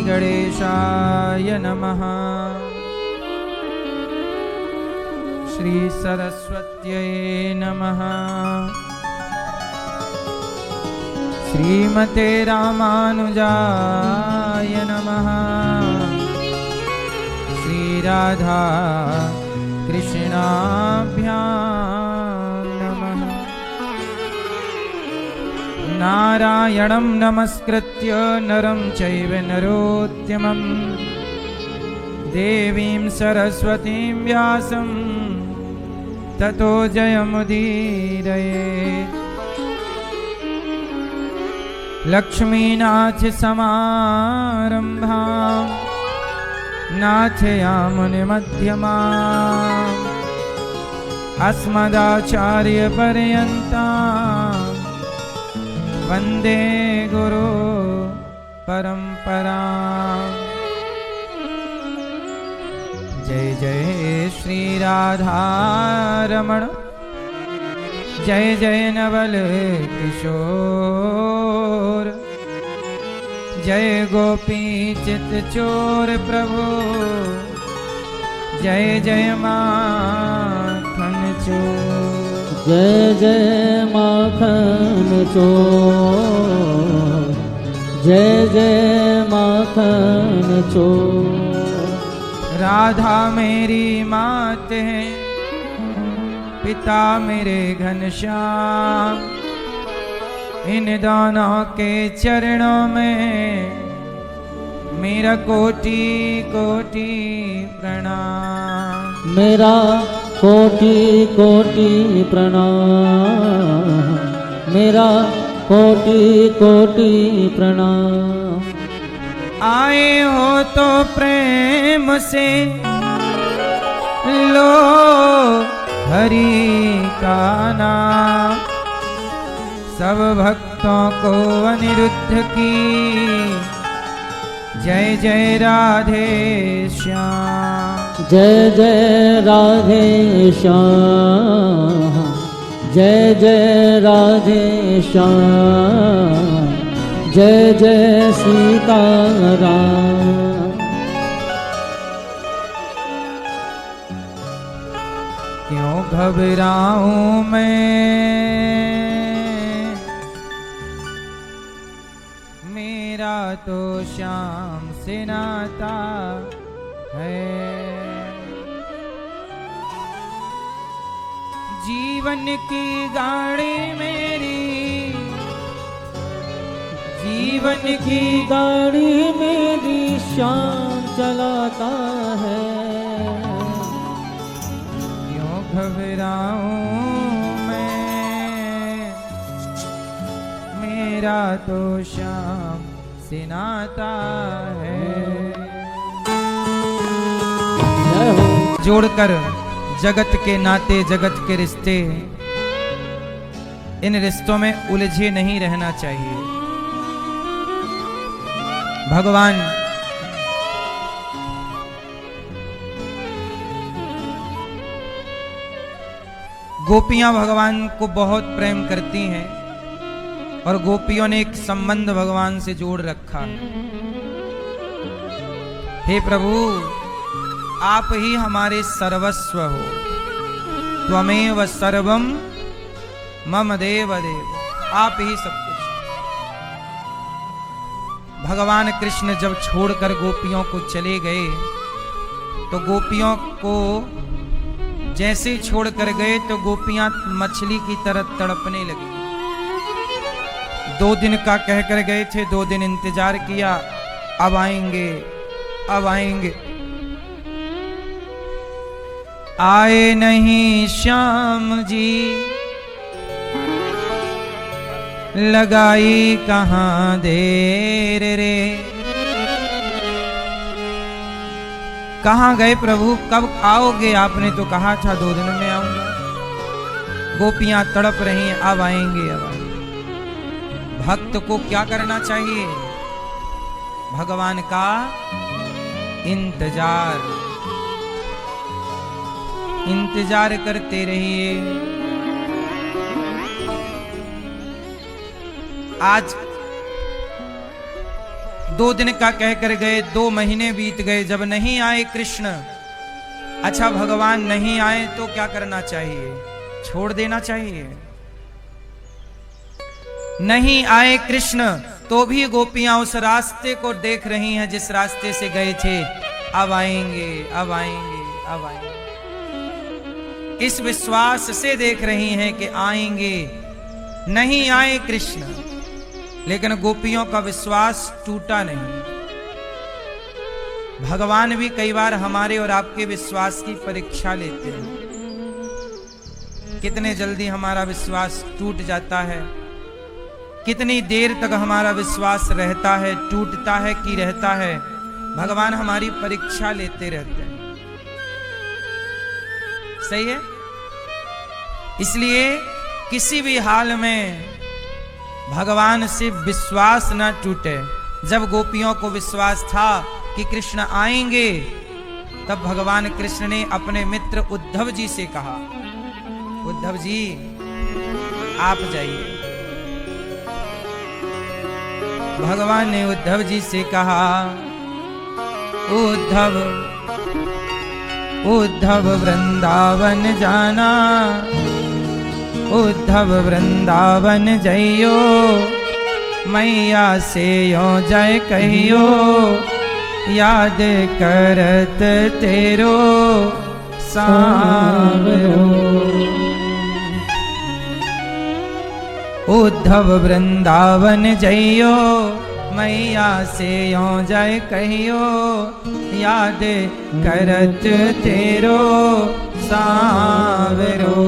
गणेशाय नमः। श्री सरस्वत्यै नमः। श्रीमते रामानुजाय नमः। श्री राधा कृष्णाभ्यां नमः। नारायणं नमस्कृत्य नरं चैव नरोत्तमं देवीं सरस्वतीं व्यासं ततो जयमुदीरयेत्। लक्ष्मीनाथ समारम्भां नाथयामुनिमध्यमाम् अस्मदाचार्यपर्यन्तां वन्दे गुरु परम्पराम्। जय जय श्री राधारमण, जय जय नवल किशोर, जय गोपी चित चोर प्रभु, जय जय माखन चोर। जय जय माखन चोर, जय जय माखन चोर। राधा मेरी मात है, पिता मेरे घनश्याम, इन दोनों के चरणों में मेरा कोटि कोटि प्रणाम। मेरा कोटि कोटि प्रणाम, मेरा कोटि कोटि प्रणाम। आए हो तो प्रेम से लो हरि का नाम, सब भक्तों को अनिरुद्ध की जय जय राधे श्याम। जय जय राधे श्याम, जय जय राधे श्याम, जय जय सीताराम। क्यों घबराऊं मैं, मेरा तो श्याम से नाता है। जीवन की गाड़ी मेरी, जीवन की गाड़ी मेरी श्याम चलाता है। क्यों घबराऊं मैं, मेरा तो श्याम से नाता है। जोड़कर जगत के नाते, जगत के रिश्ते, इन रिश्तों में उलझे नहीं रहना चाहिए। भगवान गोपियां भगवान को बहुत प्रेम करती हैं और गोपियों ने एक संबंध भगवान से जोड़ रखा। हे प्रभु, आप ही हमारे सर्वस्व हो, त्वमेव सर्वम मम देव देव, आप ही सब कुछ। भगवान कृष्ण जब छोड़कर गोपियों को चले गए तो गोपियों को जैसे छोड़कर गए तो गोपियां मछली की तरह तड़पने लगी। 2 दिन का कहकर गए थे, 2 दिन इंतजार किया, अब आएंगे अब आएंगे। आए नहीं श्याम जी, लगाई कहाँ देर रे। कहाँ गए प्रभु, कब आओगे? आपने तो कहा था 2 दिन में आऊंगा। गोपियां तड़प रही, अब आएंगे अब आएंगे। भक्त को क्या करना चाहिए? भगवान का इंतजार, इंतजार करते रहिए। आज 2 दिन का कहकर गए, 2 महीने बीत गए, जब नहीं आए कृष्ण। अच्छा भगवान नहीं आए तो क्या करना चाहिए? छोड़ देना चाहिए। नहीं आए कृष्ण तो भी गोपियां उस रास्ते को देख रही हैं जिस रास्ते से गए थे। अब आएंगे, अब आएंगे, अब आएंगे, इस विश्वास से देख रही हैं कि आएंगे। नहीं आए कृष्ण, लेकिन गोपियों का विश्वास टूटा नहीं। भगवान भी कई बार हमारे और आपके विश्वास की परीक्षा लेते हैं। कितने जल्दी हमारा विश्वास टूट जाता है, कितनी देर तक हमारा विश्वास रहता है, टूटता है कि रहता है। भगवान हमारी परीक्षा लेते रहते हैं। सही है। इसलिए किसी भी हाल में भगवान से विश्वास न टूटे। जब गोपियों को विश्वास था कि कृष्ण आएंगे, तब भगवान कृष्ण ने अपने मित्र उद्धव जी से कहा, उद्धव जी आप जाइए। भगवान ने उद्धव जी से कहा, उद्धव उद्धव वृंदावन जाना, उद्धव वृंदावन जइयो, मैया से यो जय कहियो, याद करत तेरो सांवरो। उद्धव वृंदावन जइयो, मैया से यो जय कहियो, याद करत तेरो सांवरो।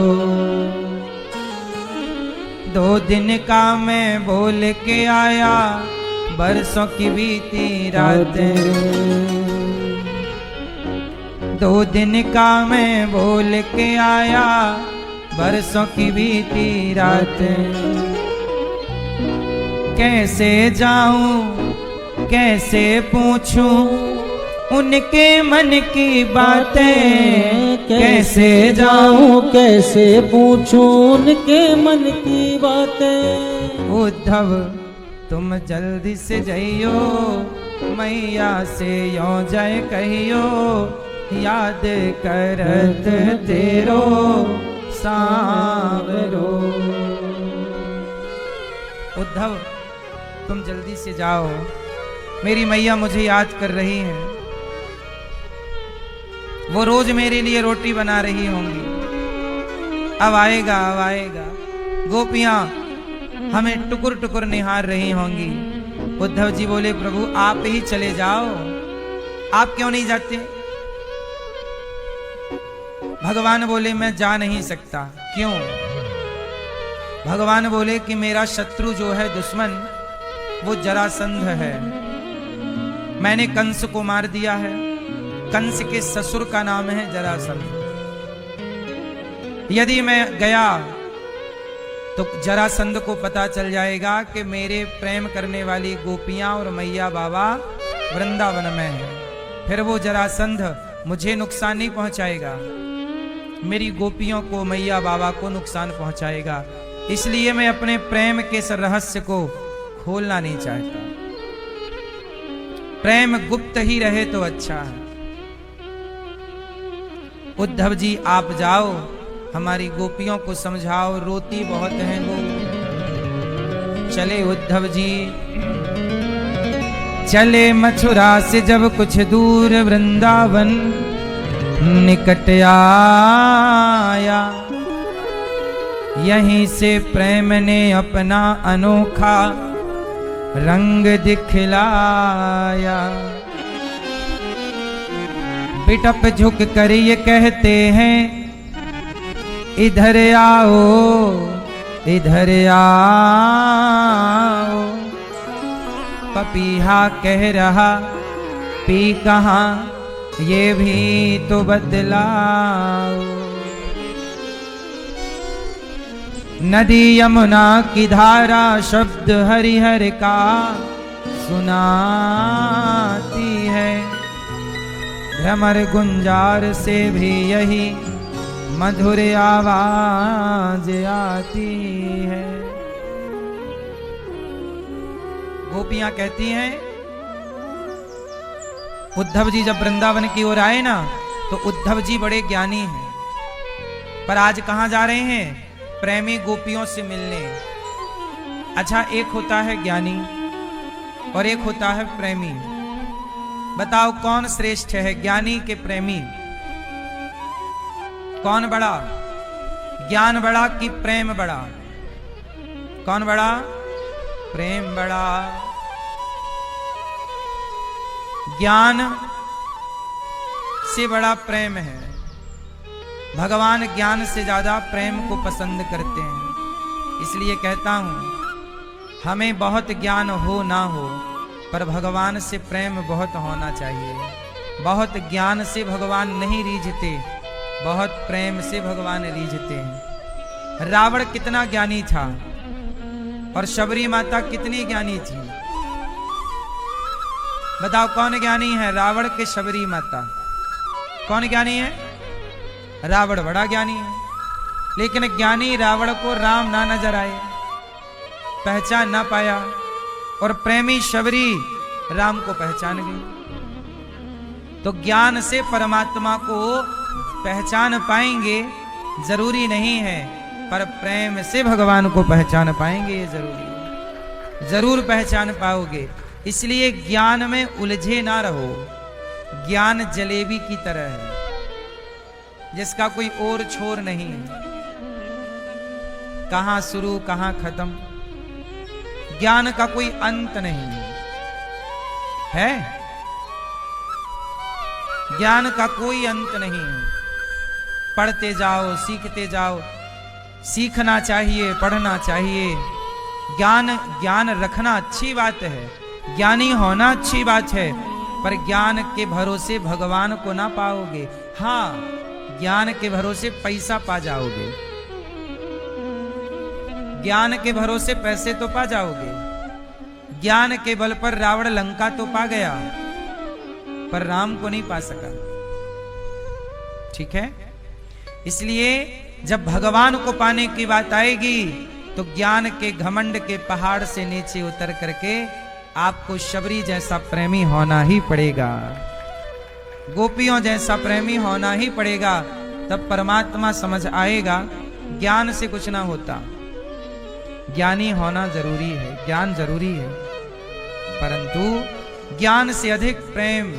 2 दिन का मैं बोल के आया, बरसों की बीती रातें। 2 दिन का मैं बोल के आया, बरसों की बीती रातें। कैसे जाऊं, कैसे पूछूं उनके मन की बातें। कैसे जाऊं, कैसे पूछूं उनके मन की बातें। उद्धव तुम जल्दी से जइयो, मैया से यो जय कहियो, याद करत तेरो सांवरो। उद्धव तुम जल्दी से जाओ, मेरी मैया मुझे याद कर रही हैं। वो रोज मेरे लिए रोटी बना रही होंगी। अब आएगा, अब आएगा। गोपियां हमें टुकुर टुकुर निहार रही होंगी। उद्धव जी बोले, प्रभु आप ही चले जाओ, आप क्यों नहीं जाते? भगवान बोले, मैं जा नहीं सकता। क्यों? भगवान बोले कि मेरा शत्रु जो है, दुश्मन, वो जरासंध है। मैंने कंस को मार दिया है। कंस के ससुर का नाम है जरासंध। यदि मैं गया तो जरासंध को पता चल जाएगा कि मेरे प्रेम करने वाली गोपियां और मैया बाबा वृंदावन में है। फिर वो जरासंध मुझे नुकसान नहीं पहुंचाएगा, मेरी गोपियों को, मैया बाबा को नुकसान पहुंचाएगा। इसलिए मैं अपने प्रेम के इस रहस्य को खोलना नहीं चाहता। प्रेम गुप्त ही रहे तो अच्छा है। उद्धव जी आप जाओ, हमारी गोपियों को समझाओ, रोती बहुत हैं वो। चले उद्धव जी, चले मथुरा से जब कुछ दूर, वृंदावन निकट आया। यहीं से प्रेम ने अपना अनोखा रंग दिखलाया। पिटप झुक कर ये कहते हैं, इधर आओ, इधर आओ। पपीहा कह रहा, पी कहाँ ये भी तो बदलाओ। नदी यमुना की धारा शब्द हरिहर का सुनाती है। भ्रमर गुंजार से भी यही मधुर आवाज आती है। गोपियां कहती हैं उद्धव जी जब वृंदावन की ओर आए ना, तो उद्धव जी बड़े ज्ञानी हैं, पर आज कहां जा रहे हैं? प्रेमी गोपियों से मिलने। अच्छा, एक होता है ज्ञानी और एक होता है प्रेमी। बताओ कौन श्रेष्ठ है, ज्ञानी के प्रेमी? कौन बड़ा? ज्ञान बड़ा कि प्रेम बड़ा? कौन बड़ा? प्रेम बड़ा। ज्ञान से बड़ा प्रेम है। भगवान ज्ञान से ज्यादा प्रेम को पसंद करते हैं। इसलिए कहता हूं, हमें बहुत ज्ञान हो ना हो, पर भगवान से प्रेम बहुत होना चाहिए। बहुत ज्ञान से भगवान नहीं रीझते, बहुत प्रेम से भगवान रीझते हैं। रावण कितना ज्ञानी था और शबरी माता कितनी ज्ञानी थी। बताओ कौन ज्ञानी है? रावण के शबरी माता। कौन ज्ञानी है? रावण बड़ा ज्ञानी है, लेकिन ज्ञानी रावण को राम ना नजर आए, पहचान ना पाया, और प्रेमी शबरी राम को पहचान गई। तो ज्ञान से परमात्मा को पहचान पाएंगे जरूरी नहीं है, पर प्रेम से भगवान को पहचान पाएंगे ये जरूरी है। जरूर पहचान पाओगे। इसलिए ज्ञान में उलझे ना रहो। ज्ञान जलेबी की तरह है, जिसका कोई और छोर नहीं है, कहां शुरू कहां खत्म। ज्ञान का कोई अंत नहीं है। ज्ञान का कोई अंत नहीं है। पढ़ते जाओ, सीखते जाओ। सीखना चाहिए, पढ़ना चाहिए। ज्ञान रखना अच्छी बात है, ज्ञानी होना अच्छी बात है, पर ज्ञान के भरोसे भगवान को ना पाओगे। हाँ, ज्ञान के भरोसे पैसा पा जाओगे, ज्ञान के भरोसे पैसे तो पा जाओगे। ज्ञान के बल पर रावण लंका तो पा गया, पर राम को नहीं पा सका। ठीक है? इसलिए जब भगवान को पाने की बात आएगी, तो ज्ञान के घमंड के पहाड़ से नीचे उतर करके आपको शबरी जैसा प्रेमी होना ही पड़ेगा, गोपियों जैसा प्रेमी होना ही पड़ेगा। तब परमात्मा समझ आएगा। ज्ञान से कुछ ना होता, ज्ञानी होना जरूरी है, ज्ञान जरूरी है, परंतु ज्ञान से अधिक प्रेम।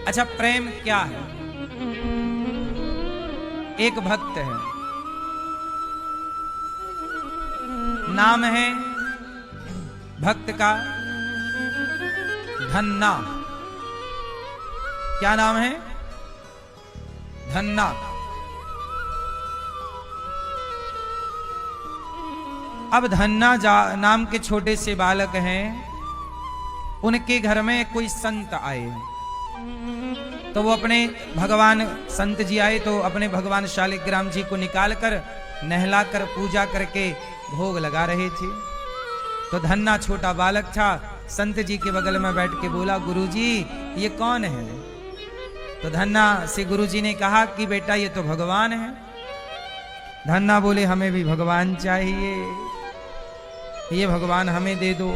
अच्छा, प्रेम क्या है? एक भक्त है, नाम है भक्त का धन्ना। क्या नाम है? धन्ना। अब धन्ना नाम के छोटे से बालक हैं। उनके घर में कोई संत आए, तो वो अपने भगवान संत जी आए तो अपने भगवान शालिग्राम जी को निकालकर नहलाकर पूजा करके भोग लगा रहे थे। तो धन्ना छोटा बालक था, संत जी के बगल में बैठ के बोला, गुरुजी ये कौन है? तो धन्ना से गुरुजी ने कहा कि बेटा ये तो भगवान है। धन्ना बोले, हमें भी भगवान चाहिए, ये भगवान हमें दे दो।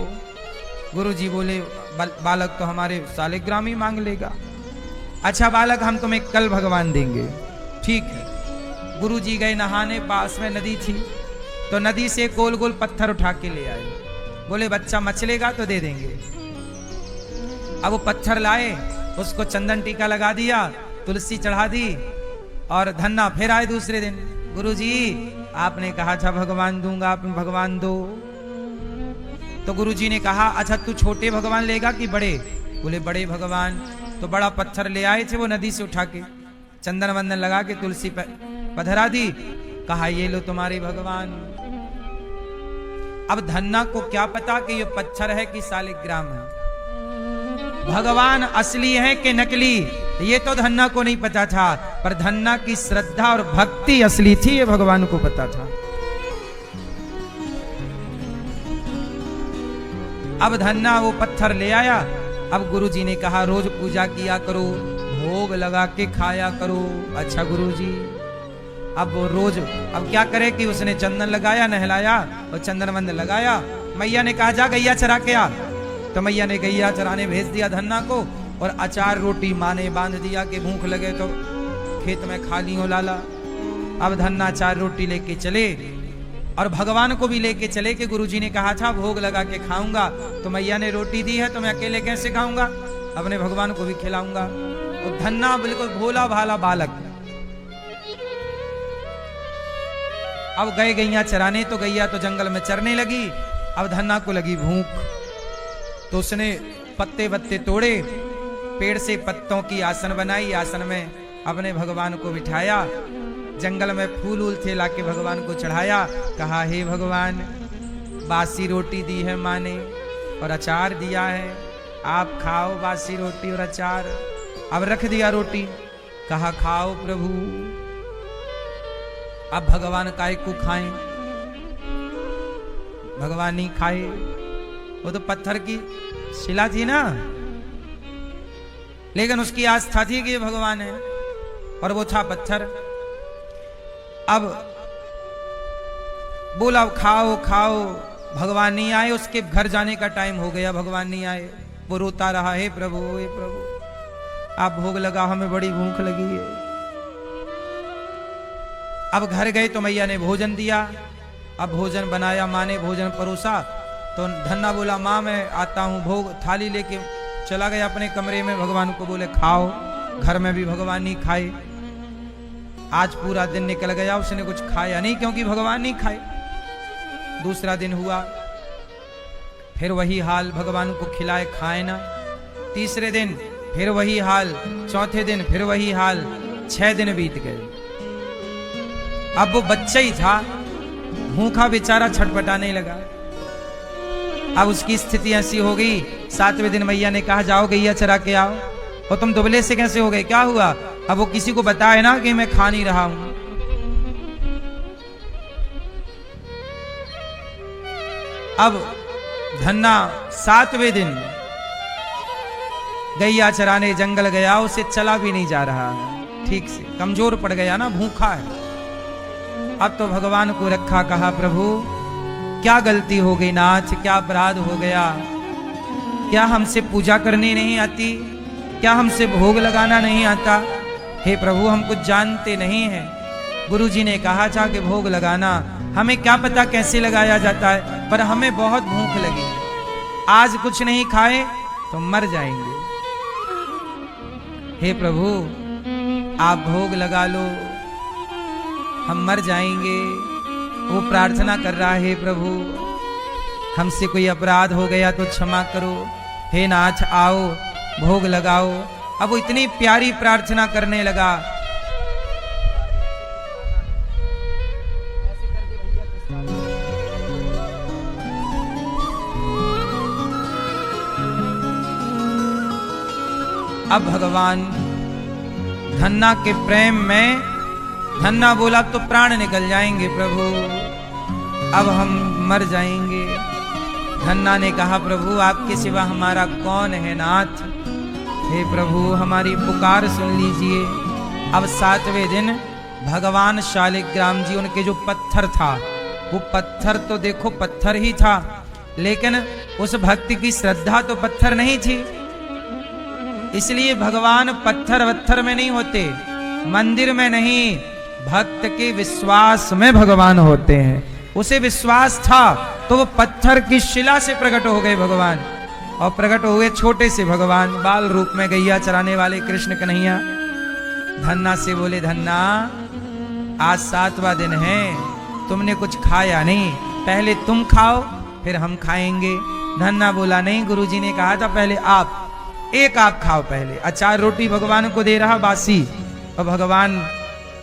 गुरुजी बोले, बालक तो हमारे शालिग्राम ही मांग लेगा। अच्छा बालक, हम तुम्हें कल भगवान देंगे। ठीक है। गुरुजी गए नहाने, पास में नदी थी, तो नदी से गोल गोल पत्थर उठा के ले आए। बोले बच्चा मचलेगा तो दे देंगे। अब वो पत्थर लाए, उसको चंदन टीका लगा दिया, तुलसी चढ़ा दी, और धन्ना फिर आए दूसरे दिन। गुरुजी आपने कहा था भगवान दूंगा, आप भगवान दो। तो गुरुजी ने कहा, अच्छा तू छोटे भगवान लेगा कि बड़े? बोले बड़े भगवान। तो बड़ा पत्थर ले आए थे वो नदी से उठा के, चंदन वंदन लगा के तुलसी पधरा दी। कहा ये लो तुम्हारे भगवान। अब धन्ना को क्या पता कि ये पत्थर है कि शालिग्राम है, भगवान असली है कि नकली, ये तो धन्ना को नहीं पता था। पर धन्ना की श्रद्धा और भक्ति असली थी, ये भगवान को पता था। अब धन्ना वो पत्थर ले आया। अब गुरुजी ने कहा रोज पूजा किया करो, भोग लगा के खाया करो। अच्छा गुरुजी। अब वो रोज, अब क्या करे कि उसने चंदन लगाया, नहलाया और चंदन वंदन लगाया। मैया ने कहा जा गैया चरा के आ। तो मैया ने गैया चराने भेज दिया धन्ना को, और अचार रोटी माँ ने बांध दिया कि भूख लगे तो खेत में खा लियो लाला। अब धन्ना अचार रोटी लेके चले, और भगवान को भी लेके चले कि गुरुजी ने कहा था भोग लगा के खाऊंगा, तो मैया ने रोटी दी है तो मैं अकेले कैसे खाऊंगा, अपने भगवान को भी खिलाऊंगा। तो धन्ना बिल्कुल भोला भाला बालक। अब गए गैया चराने, तो गैया तो जंगल में चरने लगी। अब धन्ना को लगी भूख, तो उसने पत्ते वत्ते तोड़े, पेड़ से पत्तों की आसन बनाई, आसन में अपने भगवान को बिठाया। जंगल में फूल उल थे, लाके भगवान को चढ़ाया। कहा हे भगवान, बासी रोटी दी है माँ ने और अचार दिया है, आप खाओ बासी रोटी और अचार। अब रख दिया रोटी, कहा खाओ प्रभु। अब भगवान काय को खाएं, भगवान नहीं खाए, वो तो पत्थर की शिला थी ना, लेकिन उसकी आस्था थी कि ये भगवान है, और वो था पत्थर। अब बोला खाओ खाओ, भगवान नहीं आए, उसके घर जाने का टाइम हो गया, भगवान नहीं आए। वो रोता रहा, हे प्रभु आप भोग लगा, हमें बड़ी भूख लगी है। अब घर गए तो मैया ने भोजन दिया। अब भोजन बनाया, माँ ने भोजन परोसा, तो धन्ना बोला माँ मैं आता हूँ, भोग थाली लेके चला गया अपने कमरे में। भगवान को बोले खाओ, घर में भी भगवान नहीं खाए। आज पूरा दिन निकल गया, उसने कुछ खाया नहीं, क्योंकि भगवान नहीं खाए। दूसरा दिन हुआ, फिर वही हाल, भगवान को खिलाए खाए ना। तीसरे दिन फिर वही हाल, चौथे दिन फिर वही हाल, 6 दिन बीत गए। अब वो बच्चा ही था, भूखा बेचारा छटपटाने लगा। अब उसकी स्थिति ऐसी हो गई, 7वें दिन मैया ने कहा जाओ गैया चरा के आओ। और तुम दुबले से कैसे हो गए, क्या हुआ? अब वो किसी को बताए ना कि मैं खा नहीं रहा हूं। अब धन्ना 7वें दिन गैया चराने जंगल गया, उसे चला भी नहीं जा रहा ठीक से, कमजोर पड़ गया ना, भूखा है। अब तो भगवान को रखा, कहा प्रभु क्या गलती हो गई नाथ, क्या अपराध हो गया? क्या हमसे पूजा करनी नहीं आती? क्या हमसे भोग लगाना नहीं आता? हे प्रभु हम कुछ जानते नहीं हैं। गुरुजी ने कहा था कि भोग लगाना, हमें क्या पता कैसे लगाया जाता है, पर हमें बहुत भूख लगी, आज कुछ नहीं खाए तो मर जाएंगे। हे प्रभु आप भोग लगा लो, हम मर जाएंगे। वो प्रार्थना कर रहा है, हे प्रभु हमसे कोई अपराध हो गया तो क्षमा करो, हे नाथ आओ भोग लगाओ। अब वो इतनी प्यारी प्रार्थना करने लगा। अब भगवान धन्ना के प्रेम में, धन्ना बोला तो प्राण निकल जाएंगे प्रभु, अब हम मर जाएंगे। धन्ना ने कहा प्रभु आपके सिवा हमारा कौन है नाथ, हे प्रभु हमारी पुकार सुन लीजिए। अब 7वें दिन भगवान शालिग्राम जी, उनके जो पत्थर था वो पत्थर तो देखो पत्थर ही था, लेकिन उस भक्ति की श्रद्धा तो पत्थर नहीं थी। इसलिए भगवान पत्थर वत्थर में नहीं होते, मंदिर में नहीं, भक्त के विश्वास में भगवान होते हैं। उसे विश्वास था तो वो पत्थर की शिला से प्रकट हो गए भगवान, और प्रकट हुए छोटे से भगवान, बाल रूप में गैया चराने वाले कृष्ण कन्हैया। धन्ना से बोले धन्ना आज 7वां दिन है, तुमने कुछ खाया नहीं, पहले तुम खाओ फिर हम खाएंगे। धन्ना बोला नहीं, गुरुजी ने कहा था पहले आप खाओ पहले। अचार रोटी भगवान को दे रहा बासी, और भगवान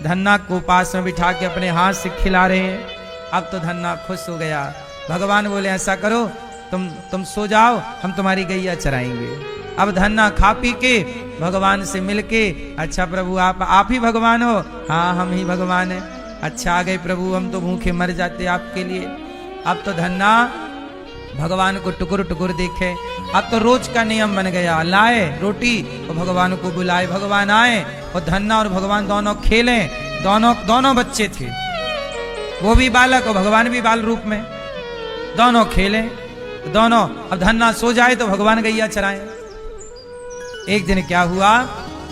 धन्ना को पास में बिठा के अपने हाथ से खिला रहे हैं। अब तो धन्ना खुश हो गया। भगवान बोले ऐसा करो तुम सो जाओ, हम तुम्हारी गैया चराएंगे। अब धन्ना खा पी के भगवान से मिलके, अच्छा प्रभु आप ही भगवान हो? हाँ हम ही भगवान है। अच्छा आ गए प्रभु, हम तो भूखे मर जाते आपके लिए। अब तो धन्ना भगवान को टुकुर टुकुर देखे। अब तो रोज का नियम बन गया, लाए रोटी और भगवान को बुलाए, भगवान आए और धन्ना और भगवान दोनों खेले। दोनों बच्चे थे, वो भी बालक और भगवान भी बाल रूप में, दोनों खेले। दोनों, अब धन्ना सो जाए तो भगवान गैया चराए। एक दिन क्या हुआ,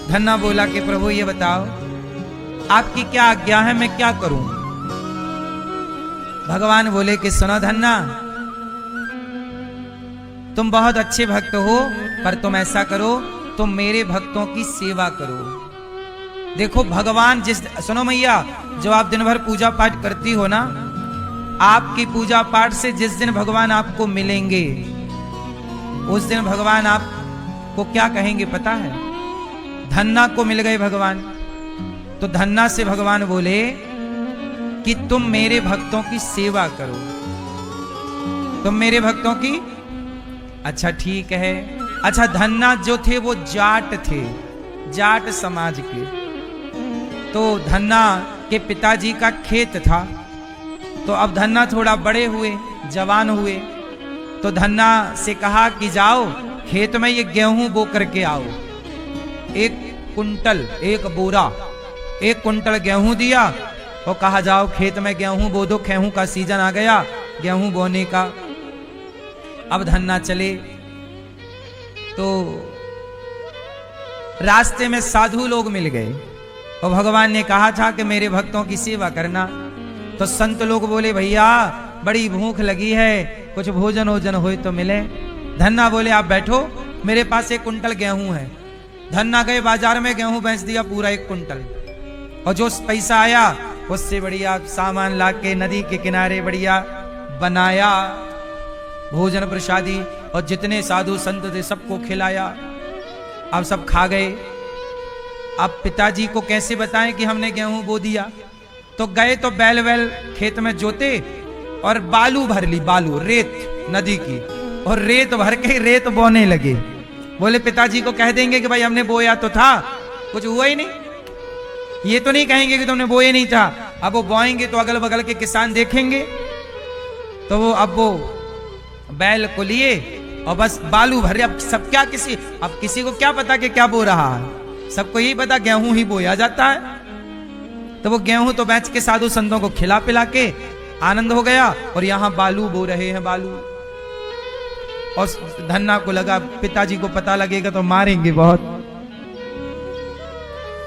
धन्ना बोला कि प्रभु ये बताओ आपकी क्या आज्ञा है, मैं क्या करूं। भगवान बोले कि सुनो धन्ना, तुम बहुत अच्छे भक्त हो, पर तुम ऐसा करो, तुम मेरे भक्तों की सेवा करो। देखो भगवान सुनो मैया, जो आप दिन भर पूजा पाठ करती हो ना, आपकी पूजा पाठ से जिस दिन भगवान आपको मिलेंगे, उस दिन भगवान आपको क्या कहेंगे पता है? धन्ना को मिल गए भगवान, तो धन्ना से भगवान बोले कि तुम मेरे भक्तों की सेवा करो, तुम मेरे भक्तों की। अच्छा ठीक है। अच्छा, धन्ना जो थे वो जाट थे, जाट समाज के। तो धन्ना के पिताजी का खेत था, तो अब धन्ना थोड़ा बड़े हुए, जवान हुए, तो धन्ना से कहा कि जाओ खेत में ये गेहूं बो करके आओ। 1 कुंटल, 1 बोरा, 1 कुंटल गेहूं दिया और कहा जाओ खेत में गेहूं बो दो, गेहूं का सीजन आ गया, गेहूं बोने का। अब धन्ना चले, तो रास्ते में साधु लोग मिल गए और भगवान ने कहा था कि मेरे भक्तों की सेवा करना। तो संत लोग बोले भैया बड़ी भूख लगी है, कुछ भोजन वोजन हो तो मिले। धन्ना बोले आप बैठो, मेरे पास 1 कुंटल गेहूं है। धन्ना गए बाजार में, गेहूं बेच दिया पूरा 1 कुंटल, और जो पैसा आया उससे बढ़िया सामान लाके नदी के किनारे बढ़िया बनाया भोजन प्रसादी, और जितने साधु संत थे सबको खिलाया। अब सब खा गए। अब पिताजी को कैसे बताएं कि हमने गेहूं बो दिया? तो गए तो बैल वैल खेत में जोते और बालू भर ली, बालू रेत नदी की, और रेत भर के रेत बोने लगे। बोले पिताजी को कह देंगे कि भाई हमने बोया तो था, कुछ हुआ ही नहीं। ये तो नहीं कहेंगे कि तुमने बोया नहीं था। अब वो बोएंगे तो अगल बगल के किसान देखेंगे, तो वो अब वो बैल को लिए और बस बालू भरे। अब सब क्या अब किसी को क्या पता कि क्या बो रहा है, सबको यही पता गेहूं ही बोया जाता है। तो वो गेहूं तो बेच के साधु संतों को खिला पिला के आनंद हो गया, और यहां बालू बो रहे हैं, बालू। और धन्ना को लगा पिताजी को पता लगेगा तो मारेंगे बहुत।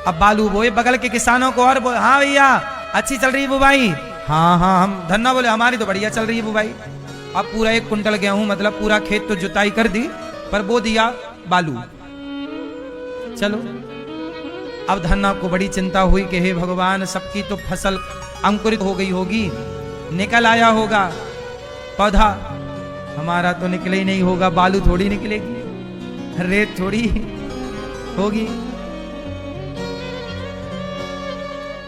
अब बालू बोए, बगल के किसानों को और बोले हाँ भैया अच्छी चल रही है बुवाई। हाँ हाँ, हम धन्ना बोले हमारी तो बढ़िया चल रही है बुवाई। अब पूरा 1 कुंटल गेहूं, मतलब पूरा खेत तो जुताई कर दी, पर बो दिया बालू। चलो, अब धन्ना को बड़ी चिंता हुई कि हे भगवान सबकी तो फसल अंकुरित हो गई होगी, निकल आया होगा पौधा, हमारा तो निकले ही नहीं होगा, बालू थोड़ी निकलेगी, रेत थोड़ी होगी।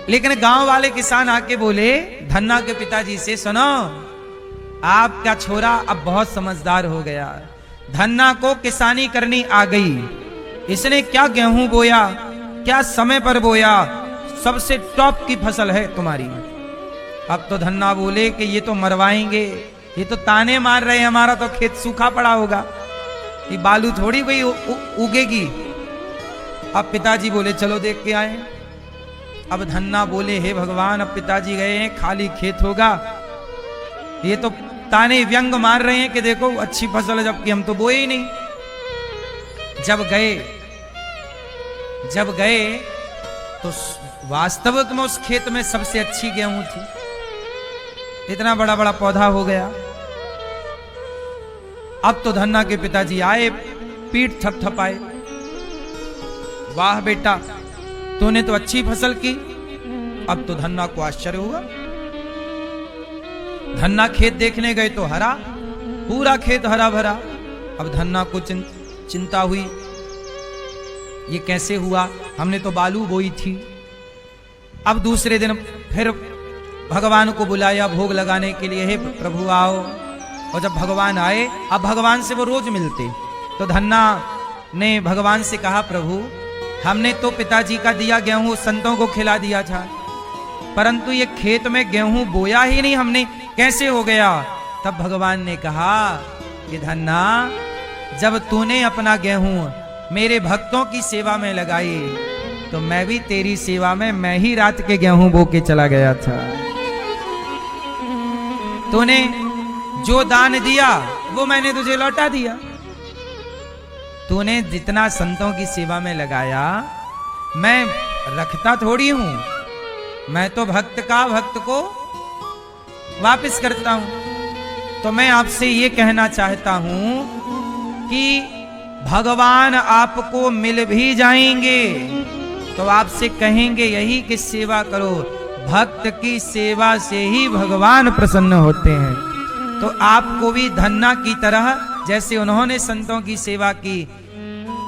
लेकिन गांव वाले किसान आके बोले धन्ना के पिताजी से, सुनो आपका छोरा अब बहुत समझदार हो गया, धन्ना को किसानी करनी आ गई, इसने क्या गेहूं बोया, क्या समय पर बोया, सबसे टॉप की फसल है तुम्हारी। अब तो धन्ना बोले कि ये तो मरवाएंगे, ये तो ताने मार रहे हैं, हमारा तो खेत सूखा पड़ा होगा, ये बालू थोड़ी कोई उगेगी। अब पिताजी बोले चलो देख के आए। अब धन्ना बोले हे भगवान, अब पिताजी गए हैं, खाली खेत होगा, ये तो ताने व्यंग मार रहे हैं कि देखो अच्छी फसल है, जबकि हम तो बोए ही नहीं। जब गए तो वास्तविक में उस खेत में सबसे अच्छी गेहूं थी, इतना बड़ा बड़ा पौधा हो गया। अब तो धन्ना के पिताजी आए, पीठ थपथपाए, वाह बेटा तूने तो अच्छी फसल की। अब तो धन्ना को आश्चर्य हुआ, धन्ना खेत देखने गए तो हरा, पूरा खेत हरा भरा। अब धन्ना को चिंता हुई, ये कैसे हुआ, हमने तो बालू बोई थी। अब दूसरे दिन फिर भगवान को बुलाया भोग लगाने के लिए, हे प्रभु आओ। और जब भगवान आए, अब भगवान से वो रोज मिलते, तो धन्ना ने भगवान से कहा प्रभु हमने तो पिताजी का दिया गेहूं संतों को खिला दिया था, परंतु ये खेत में गेहूं बोया ही नहीं हमने, कैसे हो गया। तब भगवान ने कहा कि धन्ना जब तूने अपना गेहूं मेरे भक्तों की सेवा में लगाई, तो मैं भी तेरी सेवा में मैं ही रात के गेहूं बो के चला गया था। तूने जो दान दिया वो मैंने तुझे लौटा दिया। तूने जितना संतों की सेवा में लगाया, मैं रखता थोड़ी हूं, मैं तो भक्त को वापस करता हूं। तो मैं आपसे ये कहना चाहता हूं कि भगवान आपको मिल भी जाएंगे तो आपसे कहेंगे यही कि सेवा करो। भक्त की सेवा से ही भगवान प्रसन्न होते हैं। तो आपको भी धन्ना की तरह, जैसे उन्होंने संतों की सेवा की,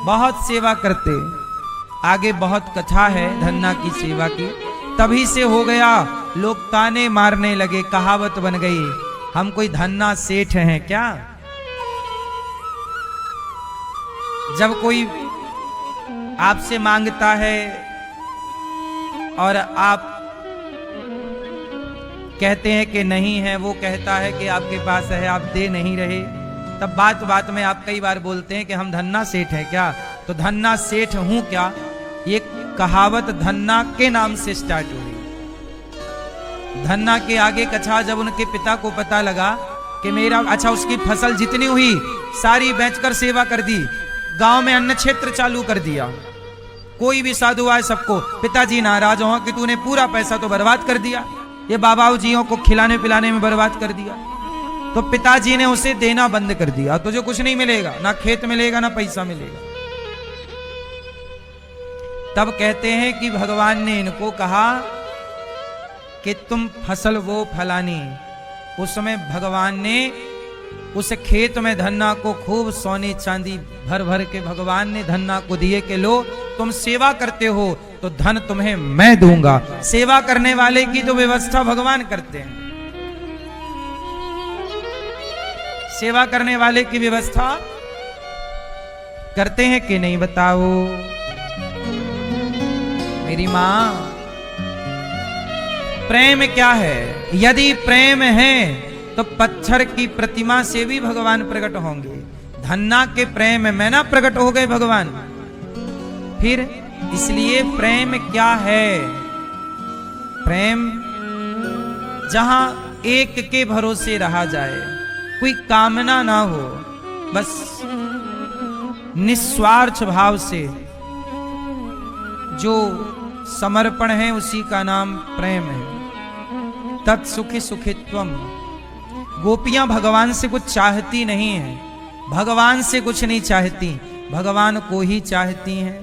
बहुत सेवा करते, आगे बहुत कथा है धन्ना की सेवा की, तभी से हो गया। लोग ताने मारने लगे, कहावत बन गई, हम कोई धन्ना सेठ हैं क्या। जब कोई आपसे मांगता है और आप कहते हैं कि नहीं है, वो कहता है कि आपके पास है, आप दे नहीं रहे, तब बात बात में आप कई बार बोलते हैं कि हम धन्ना सेठ हैं क्या। तो धन्ना सेठ हूं क्या, ये कहावत धन्ना के नाम से स्टार्ट हुई। धन्ना के आगे कथा जब उनके पिता को पता लगा कि मेरा, अच्छा उसकी फसल जितनी हुई सारी बेचकर सेवा कर दी, गांव में अन्न क्षेत्र चालू कर दिया, कोई भी साधु आए सबको, पिताजी नाराज हो कि तूने पूरा पैसा तो बर्बाद कर दिया, ये बाबाओं जियों को खिलाने पिलाने में बर्बाद कर दिया। तो पिताजी ने उसे देना बंद कर दिया, तुझे कुछ नहीं मिलेगा, ना खेत मिलेगा ना पैसा मिलेगा। तब कहते हैं कि भगवान ने इनको कहा कि तुम फसल वो फलानी। उस समय भगवान ने उस खेत में धन्ना को खूब सोने चांदी भर भर के भगवान ने धन्ना को दिए कि लो तुम सेवा करते हो तो धन तुम्हें मैं दूंगा। सेवा करने वाले की तो व्यवस्था भगवान करते हैं, सेवा करने वाले की व्यवस्था करते हैं कि नहीं बताओ मेरी मां। प्रेम क्या है, यदि प्रेम है तो पत्थर की प्रतिमा से भी भगवान प्रकट होंगे। धन्ना के प्रेम में ना प्रकट हो गए भगवान। फिर इसलिए प्रेम क्या है, प्रेम जहां एक के भरोसे रहा जाए, कोई कामना ना हो, बस निस्वार्थ भाव से जो समर्पण है उसी का नाम प्रेम है। तत्सुखी सुखित्वम। गोपियां भगवान से कुछ चाहती नहीं है, भगवान से कुछ नहीं चाहती, भगवान को ही चाहती हैं।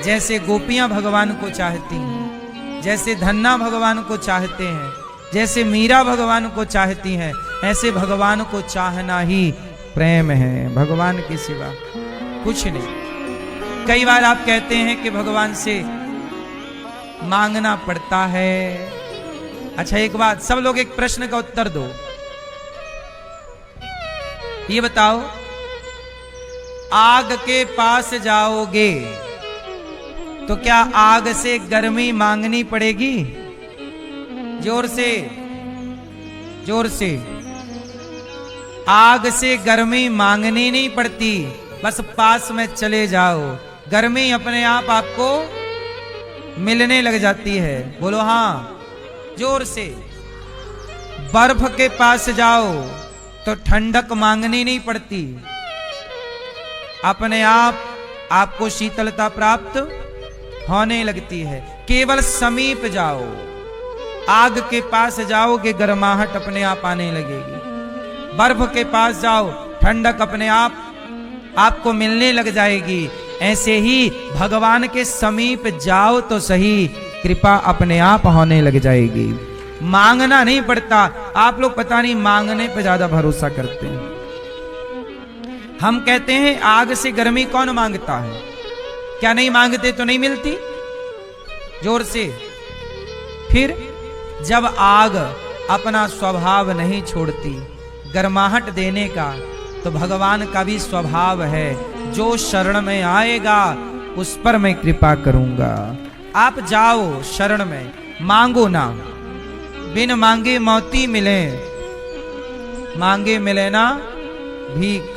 जैसे गोपियां भगवान को चाहती हैं, जैसे धन्ना भगवान को चाहते हैं, जैसे मीरा भगवान को चाहती हैं, ऐसे भगवान को चाहना ही प्रेम है, भगवान के सिवा कुछ नहीं। कई बार आप कहते हैं कि भगवान से मांगना पड़ता है। अच्छा एक बात, सब लोग एक प्रश्न का उत्तर दो, ये बताओ, आग के पास जाओगे तो क्या आग से गर्मी मांगनी पड़ेगी? जोर से, जोर से। आग से गर्मी मांगनी नहीं पड़ती, बस पास में चले जाओ, गर्मी अपने आप आपको मिलने लग जाती है। बोलो हां, जोर से। बर्फ के पास जाओ तो ठंडक मांगनी नहीं पड़ती, अपने आप आपको शीतलता प्राप्त होने लगती है। केवल समीप जाओ, आग के पास जाओगे गर्माहट अपने आप आने लगेगी, बर्फ के पास जाओ ठंडक अपने आप आपको मिलने लग जाएगी। ऐसे ही भगवान के समीप जाओ तो सही, कृपा अपने आप होने लग जाएगी, मांगना नहीं पड़ता। आप लोग पता नहीं मांगने पे ज्यादा भरोसा करते हैं। हम कहते हैं आग से गर्मी कौन मांगता है, क्या नहीं मांगते तो नहीं मिलती? जोर से। फिर जब आग अपना स्वभाव नहीं छोड़ती गर्माहट देने का, तो भगवान का भी स्वभाव है, जो शरण में आएगा उस पर मैं कृपा करूंगा। आप जाओ शरण में, मांगो ना, बिन मांगे मोती मिले, मांगे मिले ना भीख।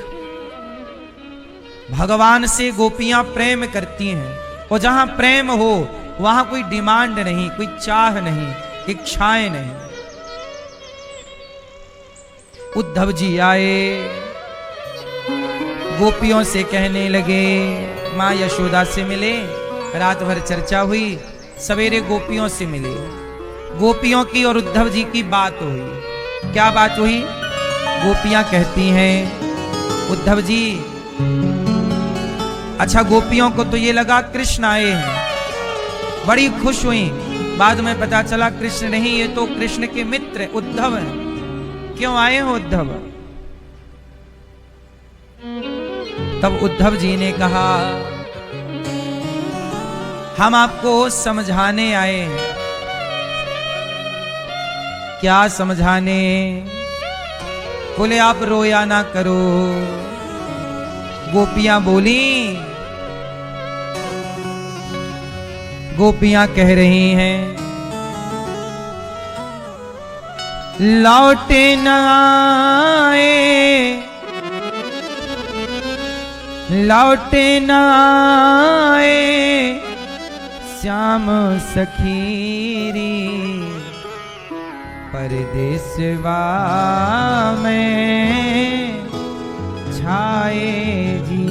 भगवान से गोपियां प्रेम करती हैं, और जहां प्रेम हो वहां कोई डिमांड नहीं, कोई चाह नहीं, इच्छाएं नहीं। उद्धव जी आए, गोपियों से कहने लगे, माँ यशोदा से मिले, रात भर चर्चा हुई, सवेरे गोपियों से मिले, गोपियों की और उद्धव जी की बात हुई। क्या बात हुई? गोपियां कहती हैं, उद्धव जी, अच्छा गोपियों को तो ये लगा कृष्ण आए हैं, बड़ी खुश हुई। बाद में पता चला कृष्ण नहीं, ये तो कृष्ण के मित्र उद्धव हैं। क्यों आए हो उद्धव? तब उद्धव जी ने कहा, हम आपको समझाने आए हैं। क्या समझाने? बोले आप रोया ना करो। गोपियां बोली, गोपियां कह रही हैं, लौटे न आए, लौटे न आए श्याम सखीरी, परदेसवा में छाए जी।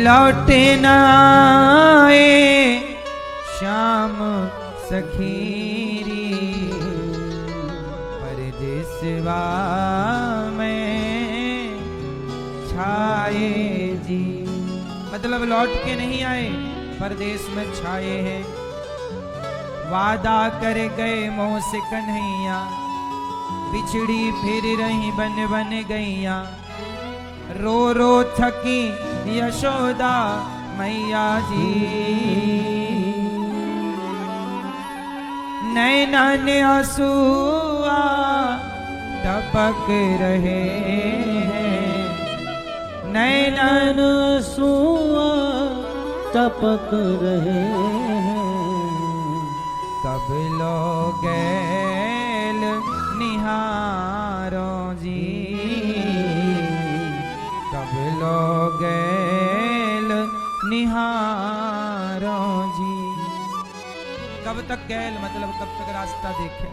लौटे न आए श्याम सखीरी, परदेसवा में छाए जी। मतलब लौट के नहीं आए, परदेश में छाए हैं। वादा कर गए मोह से कन्हैया, बिछड़ी फिर रही बन बन गईया। रो रो थकी यशोदा मैया जी, नैनन आंसुआ टपक रहे हैं, नैनन आंसुआ टपक रहे हैं। कब लोगेल निहारो जी, कब लोगेल निहारो जी। कब तक गैल मतलब कब तक रास्ता देखे?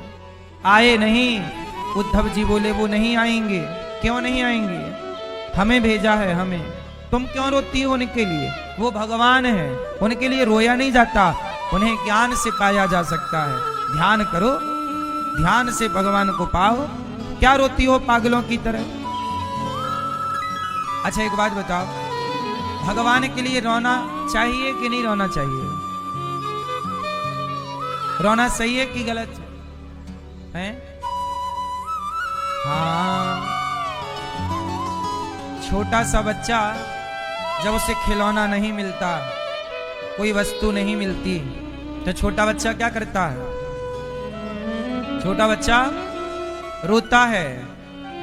आए नहीं। उद्धव जी बोले वो नहीं आएंगे। क्यों नहीं आएंगे? हमें भेजा है हमें। तुम क्यों रोती हो उनके लिए? वो भगवान है, उनके लिए रोया नहीं जाता, उन्हें ज्ञान से पाया जा सकता है। ध्यान करो, ध्यान से भगवान को पाओ। क्या रोती हो पागलों की तरह? अच्छा एक बात बताओ, भगवान के लिए रोना चाहिए कि नहीं रोना चाहिए? रोना सही है कि गलत है? हाँ, छोटा सा बच्चा जब उसे खिलौना नहीं मिलता, कोई वस्तु नहीं मिलती, तो छोटा बच्चा क्या करता है? छोटा बच्चा रोता है।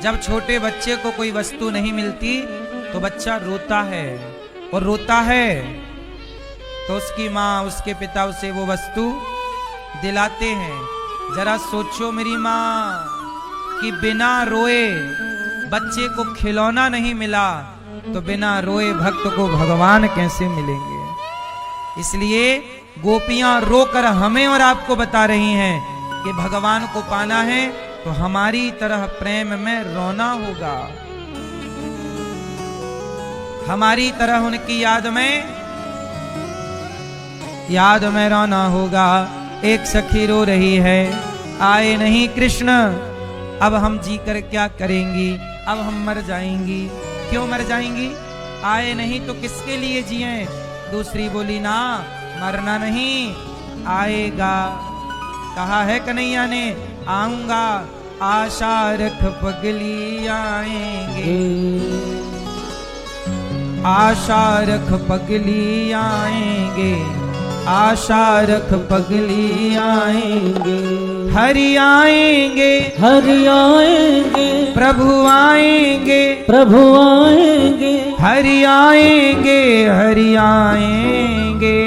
जब छोटे बच्चे को कोई वस्तु नहीं मिलती तो बच्चा रोता है, और रोता है तो उसकी माँ, उसके पिता उसे वो वस्तु दिलाते हैं। जरा सोचो मेरी माँ कि बिना रोए बच्चे को खिलौना नहीं मिला, तो बिना रोए भक्त को भगवान कैसे मिलेंगे? इसलिए गोपियां रोकर हमें और आपको बता रही हैं कि भगवान को पाना है तो हमारी तरह प्रेम में रोना होगा, हमारी तरह उनकी याद में रोना होगा। एक सखी रो रही है, आए नहीं कृष्ण, अब हम जी कर क्या करेंगी? अब हम मर जाएंगी। क्यों मर जाएंगी? आए नहीं तो किसके लिए जिए? दूसरी बोली ना, मरना नहीं, आएगा। कहा है कन्हैया ने, आऊंगा, आशा रख पगली आएंगे, आशा रख पगली आएंगे, आशा रख पगली आएंगे। हरि आएंगे, हरि आएंगे, प्रभु आएंगे, प्रभु आएंगे, हरि आएंगे, हरि आएंगे।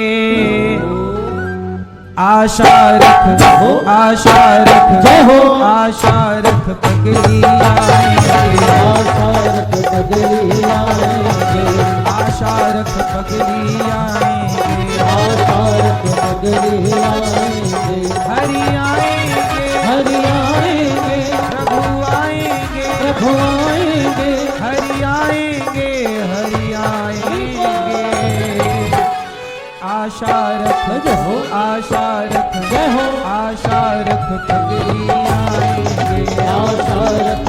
आशा रख हो, आशा रख, जय हो, आशा रख पगली आएंगे, आशा रख पगली आएंगे, आशा रख पगली आएंगे, आशा रख पगली आएंगे। हरि आएंगे, हरि आएंगे, पगली आएंगे, आशा रख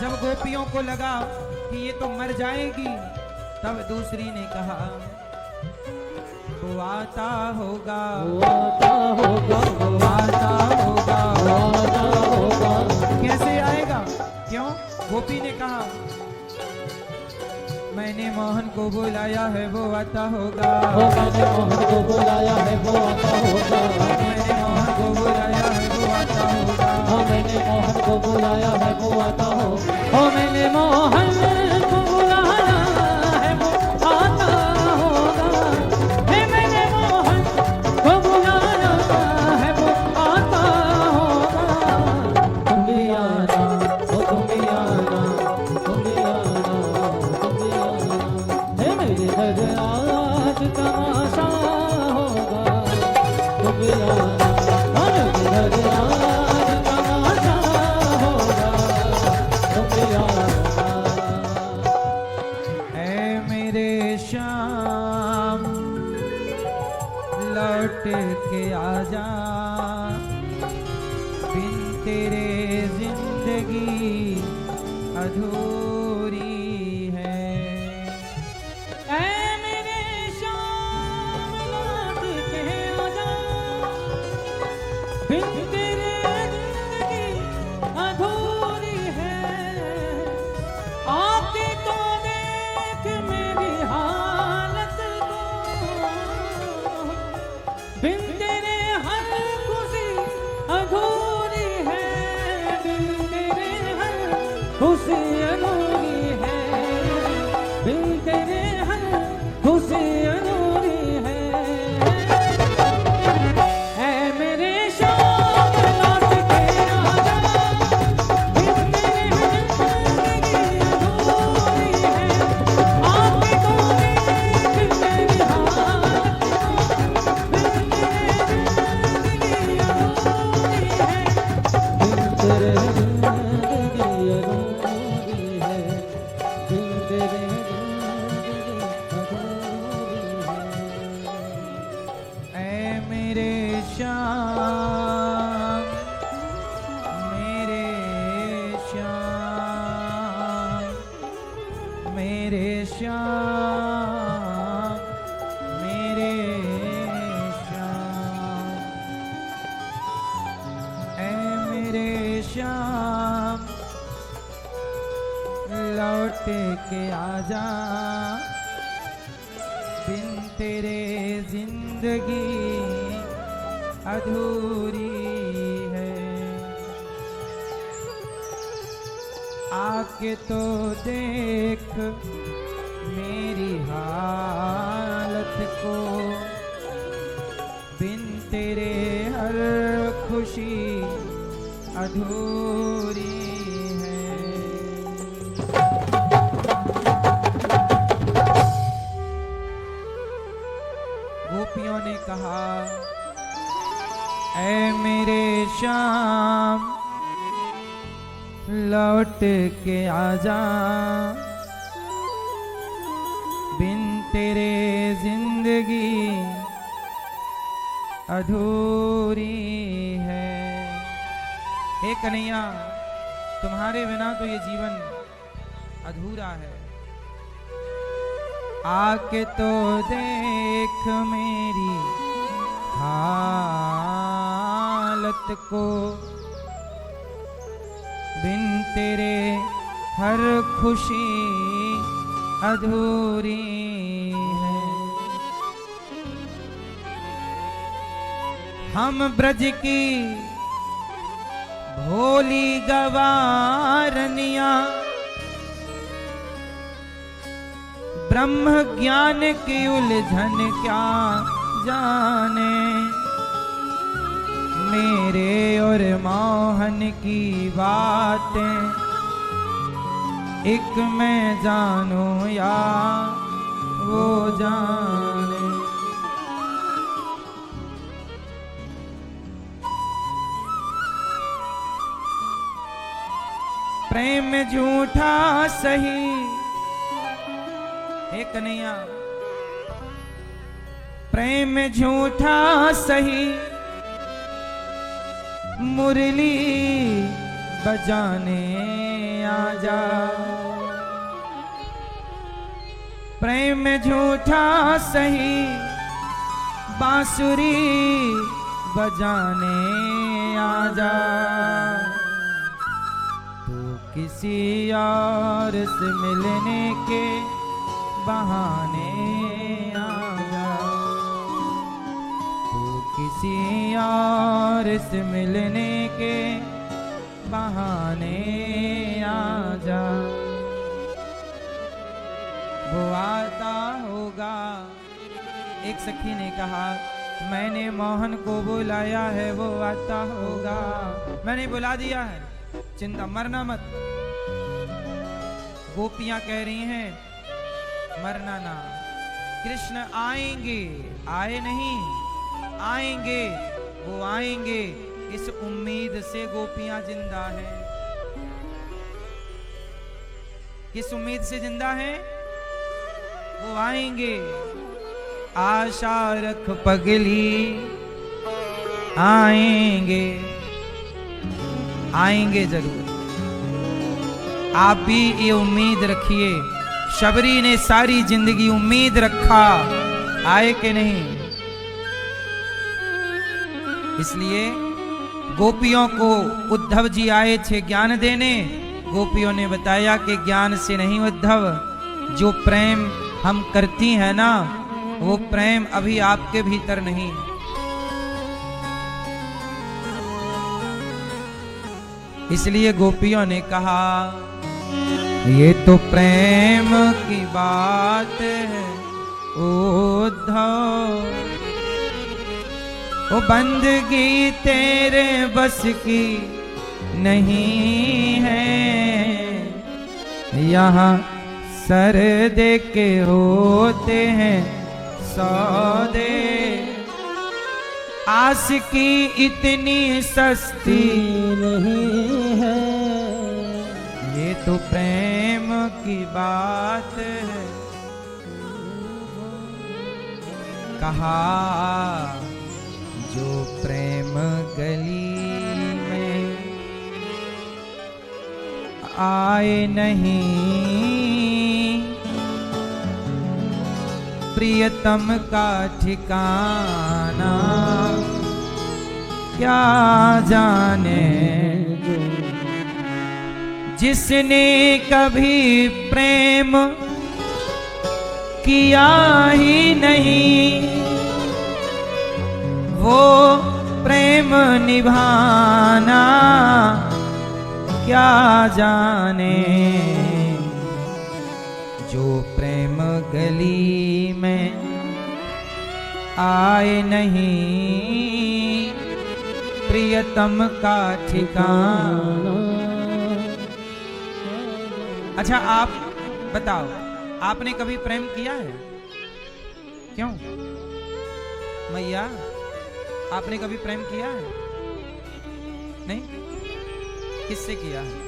जब गोपियों को लगा कि ये तो मर जाएगी, तब दूसरी ने कहा वो आता होगा, वो आता होगा, वो आता होगा। वो आता होगा। कैसे आएगा? क्यों? गोपी ने कहा मैंने मोहन को बुलाया है, वो आता होगा। वो मैंने मोहन को बुलाया है, वो आता होगा। मैंने मोहन को बुलाया है, वो आता होगा। हाँ मैंने मोहन को बुलाया है, वो आता हो। हाँ मैंने मोहन को बुलाया है, वो आता होगा। हे मैंने मोहन को बुलाया है, वो आता होगा। तुम भी आना, ओ तुम भी आना, तुम भी आना, तुम भी आना। हे मेरे घर आज तमाशा होगा। तुम भी आना, हाँ मेरे घर आज तमाशा होगा। तुम भी आना। ऐ मेरे श्याम लौट के आजा, बिन तेरे जिंदगी अधूरी है। ऐ मेरे श्याम लौट के आजा, बिन तेरे जिंदगी अधूरी है। आके तो देख मेरी हालत को, बिन तेरे हर खुशी अधूरी है। बिन तेरे हर खुशी अधूरी है। बिन तेरे हर खुशी अधूरी है। ऐ मेरे श्याम लौट के आजा, बिन तेरे जिंदगी अधूरी है। आके तो देख मेरी हालत को, बिन तेरे जिंदगी अधूरी है। बिन तेरे जिंदगी अधूरी है। बिन तेरे जिंदगी अधूरी है। ऐ मेरे श्याम, मेरे श्याम, मेरे श्याम, मेरे श्याम। ऐ मेरे श्याम लौट के आजा, बिन तेरे जिंदगी अधूरी है। आके तो देख मेरी हालत को, बिन तेरे हर खुशी अधूरी है। गोपियों ने कहा ऐ मेरे श्याम लौट के आजा, बिन तेरे जिंदगी अधूरी है। हे कन्हैया, तुम्हारे बिना तो ये जीवन अधूरा है। आके तो देख मेरी हालत को, बिन तेरे हर खुशी अधूरी है। हम ब्रज की भोली गवारनिया, ब्रह्म ज्ञान की उलझन क्या जाने। मेरे और मोहन की बातें एक मैं जानूं या वो जाने। प्रेम झूठा सही। हे कन्हैया, प्रेम झूठा सही, मुरली बजाने आजा। प्रेम झूठा सही, बांसुरी बजाने आजा। तू किसी और से मिलने के बहाने आजा। तू किसी और से मिलने के बहाने आजा। वो आता होगा। एक सखी ने कहा, मैंने मोहन को बुलाया है, वो आता होगा। मैंने बुला दिया है, चिंता मरना मत। गोपियां कह रही हैं, मरना ना, कृष्ण आएंगे, आए नहीं, आएंगे, वो आएंगे। इस उम्मीद से गोपियां जिंदा हैं। किस उम्मीद से जिंदा हैं? वो आएंगे। आशा रख पगली, आएंगे, आएंगे जरूर। आप भी ये उम्मीद रखिए। शबरी ने सारी जिंदगी उम्मीद रखा, आए कि नहीं। इसलिए गोपियों को उद्धव जी आए थे ज्ञान देने। गोपियों ने बताया कि ज्ञान से नहीं उद्धव, जो प्रेम हम करती हैं ना, वो प्रेम अभी आपके भीतर नहीं। इसलिए गोपियों ने कहा, ये तो प्रेम की बात है उद्धव, वो बंदगी तेरे बस की नहीं है। यहाँ सर दे के होते हैं सौदे, आस की इतनी सस्ती नहीं है। ये तो प्रेम की बात है। कहा, जो प्रेम गली में आए नहीं, प्रियतम का ठिकाना क्या जाने। जिसने कभी प्रेम किया ही नहीं, वो प्रेम निभाना क्या जाने। जो प्रेम गली में आए नहीं, प्रियतम का ठिकाना। अच्छा आप बताओ, आपने कभी प्रेम किया है? क्यों मैया, आपने कभी प्रेम किया है? नहीं? किससे किया है?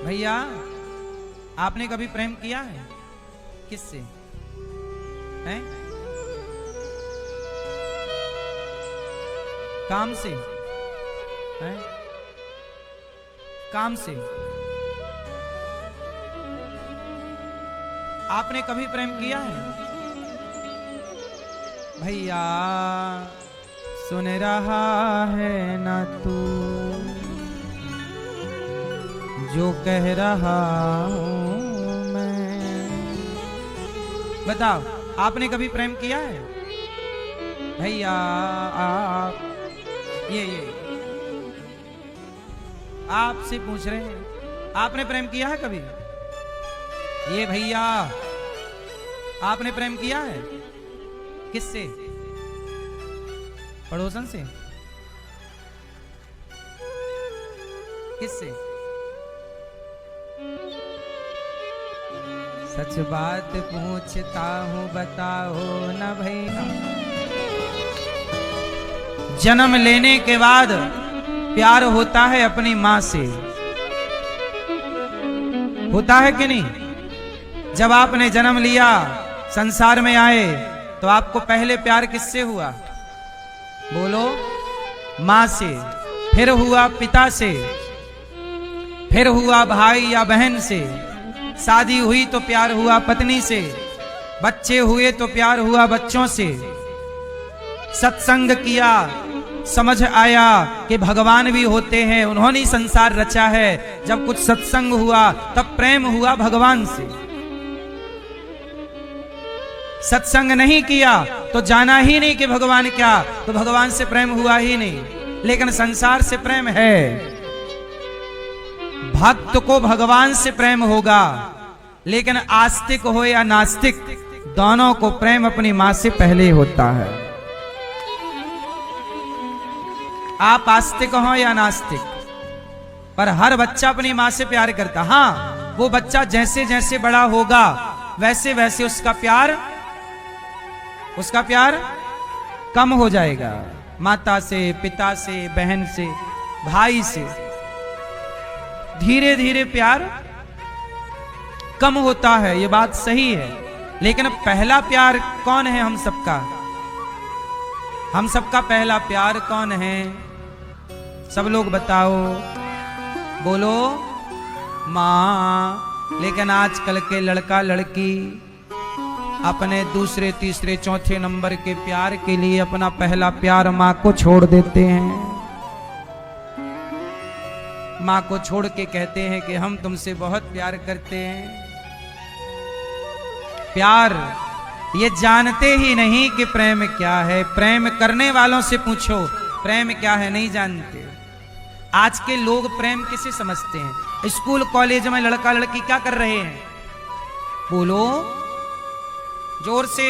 भैया, आपने कभी प्रेम किया है? किससे? हैं? काम से? हैं? काम से? आपने कभी प्रेम किया है? भैया सुन रहा है ना तू जो कह रहा हूं मैं? बताओ, आपने कभी प्रेम किया है? भैया आप ये आपसे पूछ रहे हैं, आपने प्रेम किया है कभी? ये भैया, आपने प्रेम किया है? किससे? पड़ोसन से? किससे? सच बात पूछता हूं, बताओ ना भैया। जन्म लेने के बाद प्यार होता है अपनी मां से, होता है कि नहीं? जब आपने जन्म लिया, संसार में आए, तो आपको पहले प्यार किससे हुआ? बोलो, मां से, फिर हुआ पिता से, फिर हुआ भाई या बहन से, शादी हुई तो प्यार हुआ पत्नी से, बच्चे हुए तो प्यार हुआ बच्चों से, सत्संग किया, समझ आया कि भगवान भी होते हैं, उन्होंने ही संसार रचा है। जब कुछ सत्संग हुआ तब प्रेम हुआ भगवान से। सत्संग नहीं किया तो जाना ही नहीं कि भगवान क्या, तो भगवान से प्रेम हुआ ही नहीं। लेकिन संसार से प्रेम है। भक्त को भगवान से प्रेम होगा, लेकिन आस्तिक हो या नास्तिक, दोनों को प्रेम अपनी मां से पहले होता है। आप आस्तिक हो या नास्तिक, पर हर बच्चा अपनी मां से प्यार करता। हां, वो बच्चा जैसे जैसे बड़ा होगा वैसे वैसे उसका प्यार कम हो जाएगा। माता से, पिता से, बहन से, भाई से धीरे धीरे प्यार कम होता है, ये बात सही है। लेकिन पहला प्यार कौन है हम सबका? हम सबका पहला प्यार कौन है? सब लोग बताओ, बोलो, मां। लेकिन आजकल के लड़का लड़की अपने दूसरे तीसरे चौथे नंबर के प्यार के लिए अपना पहला प्यार मां को छोड़ देते हैं। मां को छोड़ के कहते हैं कि हम तुमसे बहुत प्यार करते हैं। प्यार ये जानते ही नहीं कि प्रेम क्या है। प्रेम करने वालों से पूछो प्रेम क्या है, नहीं जानते। आज के लोग प्रेम किसे समझते हैं? स्कूल कॉलेज में लड़का लड़की क्या कर रहे हैं? बोलो जोर से।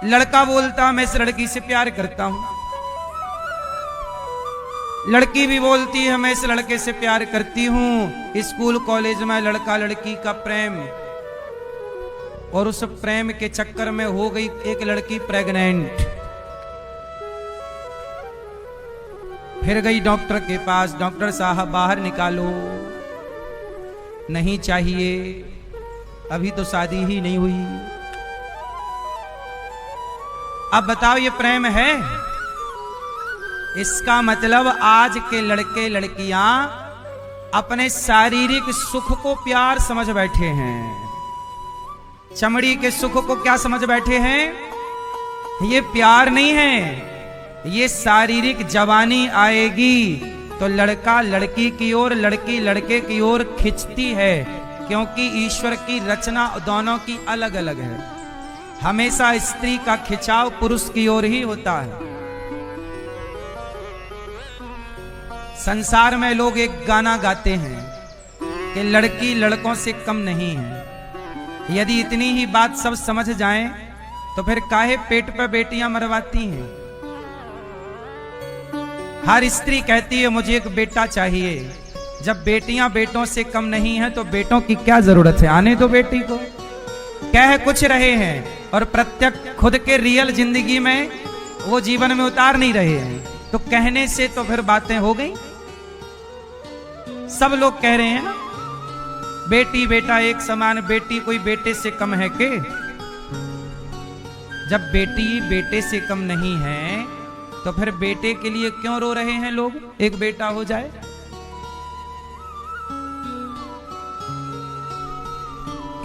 लड़का बोलता मैं इस लड़की से प्यार करता हूं, लड़की भी बोलती है मैं इस लड़के से प्यार करती हूं। स्कूल कॉलेज में लड़का लड़की का प्रेम, और उस प्रेम के चक्कर में हो गई एक लड़की प्रेग्नेंट। फिर गई डॉक्टर के पास, डॉक्टर साहब बाहर निकालो, नहीं चाहिए, अभी तो शादी ही नहीं हुई। अब बताओ ये प्रेम है? इसका मतलब आज के लड़के लड़कियां अपने शारीरिक सुख को प्यार समझ बैठे हैं। चमड़ी के सुख को क्या समझ बैठे हैं? ये प्यार नहीं है। ये शारीरिक जवानी आएगी तो लड़का लड़की की ओर, लड़की लड़के की ओर खिंचती है, क्योंकि ईश्वर की रचना दोनों की अलग अलग है। हमेशा स्त्री का खिंचाव पुरुष की ओर ही होता है। संसार में लोग एक गाना गाते हैं कि लड़की लड़कों से कम नहीं है। यदि इतनी ही बात सब समझ जाएं तो फिर काहे पेट पर बेटियां मरवाती हैं? हर स्त्री कहती है मुझे एक बेटा चाहिए। जब बेटियां बेटों से कम नहीं हैं तो बेटों की क्या जरूरत है? आने दो बेटी को। कह कुछ रहे हैं और प्रत्यक्ष खुद के रियल जिंदगी में वो जीवन में उतार नहीं रहे हैं, तो कहने से तो फिर बातें हो गई। सब लोग कह रहे हैं ना, बेटी बेटा एक समान, बेटी कोई बेटे से कम है के? जब बेटी बेटे से कम नहीं है तो फिर बेटे के लिए क्यों रो रहे हैं लोग? एक बेटा हो जाए।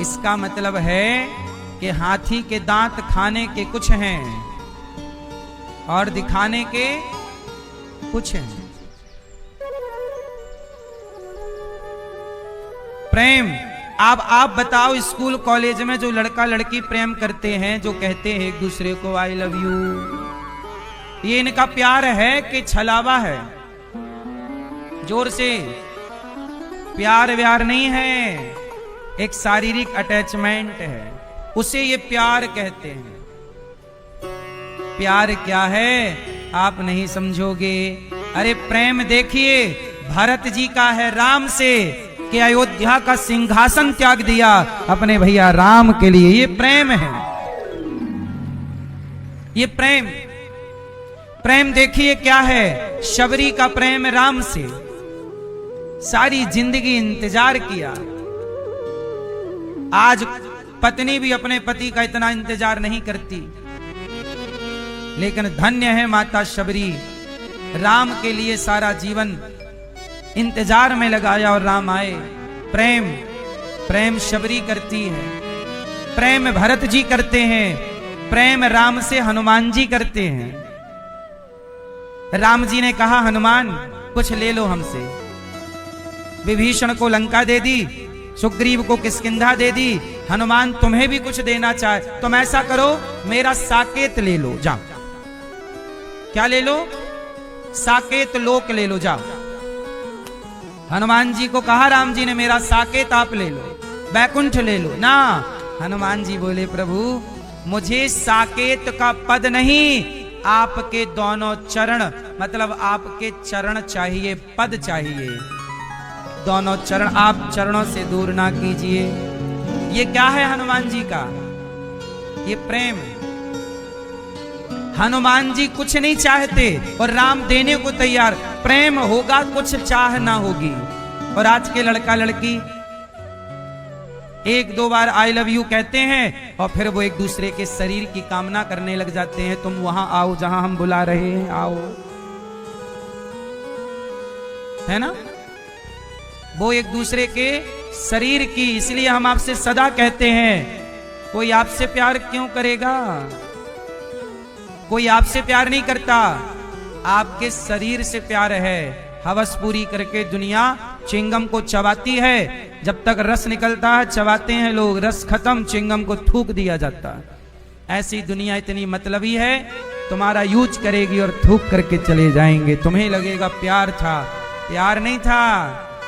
इसका मतलब है कि हाथी के दांत खाने के कुछ हैं और दिखाने के कुछ हैं। प्रेम, अब आप बताओ, स्कूल कॉलेज में जो लड़का लड़की प्रेम करते हैं, जो कहते हैं एक दूसरे को आई लव यू, ये इनका प्यार है कि छलावा है? जोर से। प्यार व्यार नहीं है, एक शारीरिक अटैचमेंट है, उसे ये प्यार कहते हैं। प्यार क्या है आप नहीं समझोगे। अरे प्रेम देखिए, भरत जी का है राम से कि अयोध्या का सिंहासन त्याग दिया अपने भैया राम के लिए। ये प्रेम है, ये प्रेम। प्रेम देखिए क्या है, शबरी का प्रेम राम से, सारी जिंदगी इंतजार किया। आज पत्नी भी अपने पति का इतना इंतजार नहीं करती, लेकिन धन्य है माता शबरी, राम के लिए सारा जीवन इंतजार में लगाया और राम आए। प्रेम प्रेम शबरी करती है, प्रेम भरत जी करते हैं, प्रेम राम से हनुमान जी करते हैं। राम जी ने कहा हनुमान कुछ ले लो हमसे, विभीषण को लंका दे दी, सुग्रीव को किष्किंधा दे दी, हनुमान तुम्हें भी कुछ देना चाहे, तुम ऐसा करो मेरा साकेत ले लो, जाओ। क्या ले लो? साकेत लोक ले लो, जाओ। हनुमान जी को कहा राम जी ने मेरा साकेत आप ले लो, बैकुंठ ले लो ना। हनुमान जी बोले प्रभु मुझे साकेत का पद नहीं, आपके दोनों चरण, मतलब आपके चरण चाहिए, पद चाहिए, दोनों चरण आप चरणों से दूर ना कीजिए। ये क्या है हनुमान जी का? ये प्रेम। हनुमान जी कुछ नहीं चाहते और राम देने को तैयार। प्रेम होगा कुछ चाह ना होगी। और आज के लड़का लड़की एक दो बार आई लव यू कहते हैं और फिर वो एक दूसरे के शरीर की कामना करने लग जाते हैं, तुम वहां आओ जहां हम बुला रहे हैं, आओ, है ना? वो एक दूसरे के शरीर की। इसलिए हम आपसे सदा कहते हैं कोई आपसे प्यार क्यों करेगा? कोई आपसे प्यार नहीं करता, आपके शरीर से प्यार है। हवस पूरी करके दुनिया चिंगम को चबाती है, जब तक रस निकलता है चबाते हैं लोग, रस खत्म चिंगम को थूक दिया जाता है। ऐसी दुनिया इतनी मतलबी है, तुम्हारा यूज करेगी और थूक करके चले जाएंगे। तुम्हें लगेगा प्यार था, प्यार नहीं था,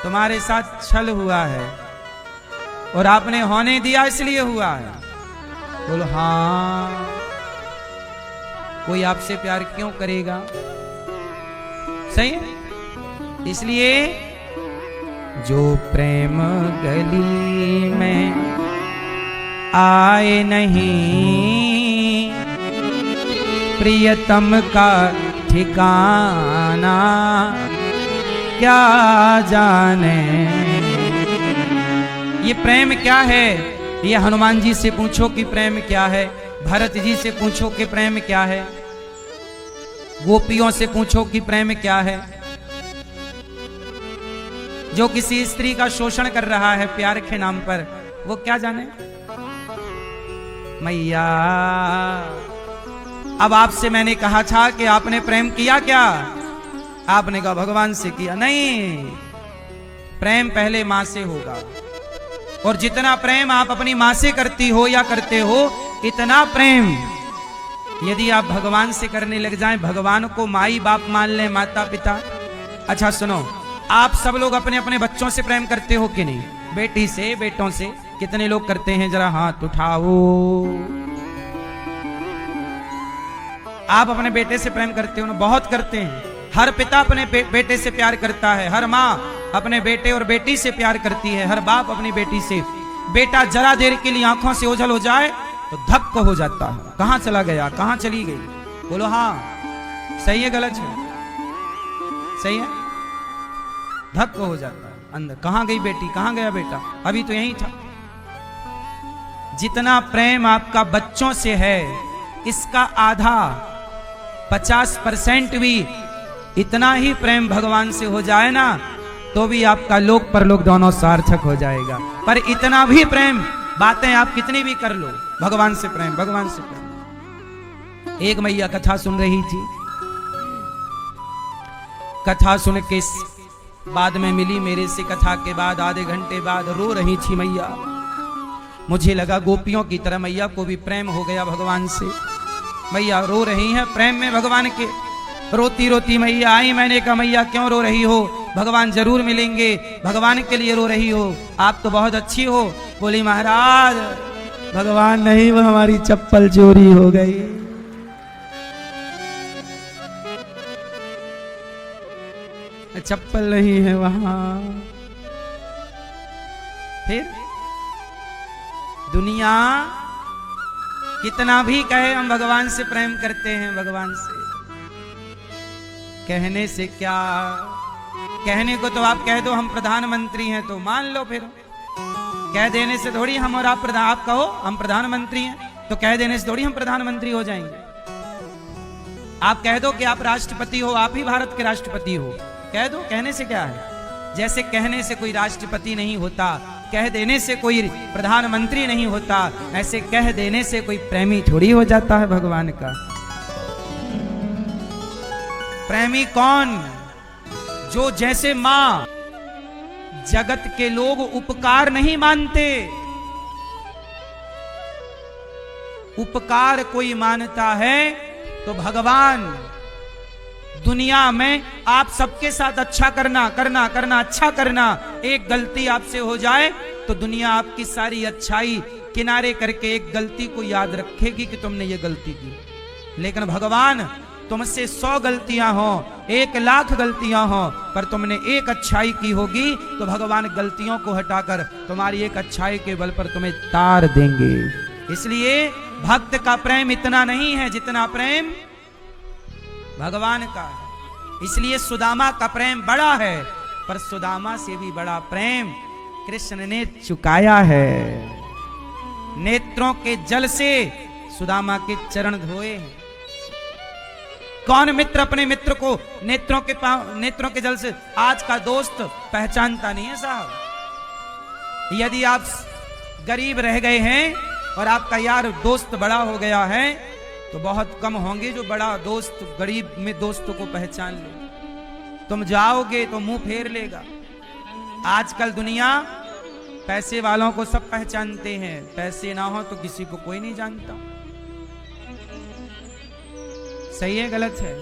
तुम्हारे साथ छल हुआ है और आपने होने दिया इसलिए हुआ है। बोलो हाँ, कोई आपसे प्यार क्यों करेगा? सही है। इसलिए जो प्रेम गली में आए नहीं, प्रियतम का ठिकाना क्या जाने। ये प्रेम क्या है? ये हनुमान जी से पूछो कि प्रेम क्या है, भरत जी से पूछो कि प्रेम क्या है, गोपियों से पूछो कि प्रेम क्या है। जो किसी स्त्री का शोषण कर रहा है प्यार के नाम पर, वो क्या जाने। मैया अब आपसे मैंने कहा था कि आपने प्रेम किया क्या? आपने कहा भगवान से किया। नहीं, प्रेम पहले मां से होगा। और जितना प्रेम आप अपनी मां से करती हो या करते हो, इतना प्रेम यदि आप भगवान से करने लग जाएं, भगवान को माई बाप मान लें, माता पिता। अच्छा सुनो, आप सब लोग अपने अपने बच्चों से प्रेम करते हो कि नहीं? बेटी से, बेटों से कितने लोग करते हैं? जरा हाथ उठाओ। आप अपने बेटे से प्रेम करते हो ना? बहुत करते हैं। हर पिता अपने बेटे से प्यार करता है, हर माँ अपने बेटे और बेटी से प्यार करती है, हर बाप अपनी बेटी से। बेटा जरा देर के लिए आंखों से ओझल हो जाए तो धक्क हो जाता है, कहां चला गया, कहां चली गई। बोलो हाँ, सही है गलत है? सही है। धक्क हो जाता है अंदर, कहां गई बेटी, कहां गया बेटा, अभी तो यही था। जितना प्रेम आपका बच्चों से है, इसका आधा 50% भी इतना ही प्रेम भगवान से हो जाए ना, तो भी आपका लोक परलोक दोनों सार्थक हो जाएगा। पर इतना भी प्रेम, बातें आप कितनी भी कर लो, भगवान से प्रेम, भगवान से प्रेम। एक मैया कथा सुन रही थी, कथा सुन के बाद में मिली मेरे से, कथा के बाद आधे घंटे बाद रो रही थी मैया। मुझे लगा गोपियों की तरह मैया को भी प्रेम हो गया भगवान से। मैया रो रही हैं प्रेम में भगवान के। रोती रोती मैया आई, मैंने कहा मैया क्यों रो रही हो, भगवान जरूर मिलेंगे, भगवान के लिए रो रही हो, आप तो बहुत अच्छी हो। बोली महाराज भगवान नहीं, वो हमारी चप्पल चोरी हो गई। चप्पल नहीं है वहां। फिर दुनिया कितना भी कहे हम भगवान से प्रेम करते हैं, भगवान से, कहने से क्या, कहने को तो आप कह दो हम प्रधानमंत्री हैं तो मान लो, फिर कह देने से थोड़ी हम और आप कहो हम प्रधानमंत्री हैं तो कह देने से थोड़ी हम प्रधानमंत्री हो जाएंगे। आप कह दो कि आप राष्ट्रपति हो, आप ही भारत के राष्ट्रपति हो, कह दो, कहने से क्या है। जैसे कहने से कोई राष्ट्रपति नहीं होता, कह देने से कोई प्रधानमंत्री नहीं होता, ऐसे कह देने से कोई प्रेमी थोड़ी हो जाता है भगवान का। प्रेमी कौन? जो जैसे मां, जगत के लोग उपकार नहीं मानते, उपकार कोई मानता है तो भगवान। दुनिया में आप सबके साथ अच्छा करना करना करना अच्छा करना, एक गलती आपसे हो जाए तो दुनिया आपकी सारी अच्छाई किनारे करके एक गलती को याद रखेगी कि तुमने ये गलती की। लेकिन भगवान तुमसे 100 गलतियां हो, 1,00,000 गलतियां हो, पर तुमने एक अच्छाई की होगी तो भगवान गलतियों को हटाकर तुम्हारी एक अच्छाई के बल पर तुम्हें तार देंगे। इसलिए भक्त का प्रेम इतना नहीं है जितना प्रेम भगवान का है। इसलिए सुदामा का प्रेम बड़ा है, पर सुदामा से भी बड़ा प्रेम कृष्ण ने चुकाया है। नेत्रों के जल से सुदामा के चरण धोए हैं। कौन मित्र अपने मित्र को नेत्रों के जल से, आज का दोस्त पहचानता नहीं है साहब। यदि आप गरीब रह गए हैं और आपका यार दोस्त बड़ा हो गया है तो बहुत कम होंगे जो बड़ा दोस्त गरीब में दोस्तों को पहचान ले। तुम जाओगे तो मुंह फेर लेगा। आजकल दुनिया पैसे वालों को सब पहचानते हैं, पैसे ना हो तो किसी को कोई नहीं जानता। सही है गलत है?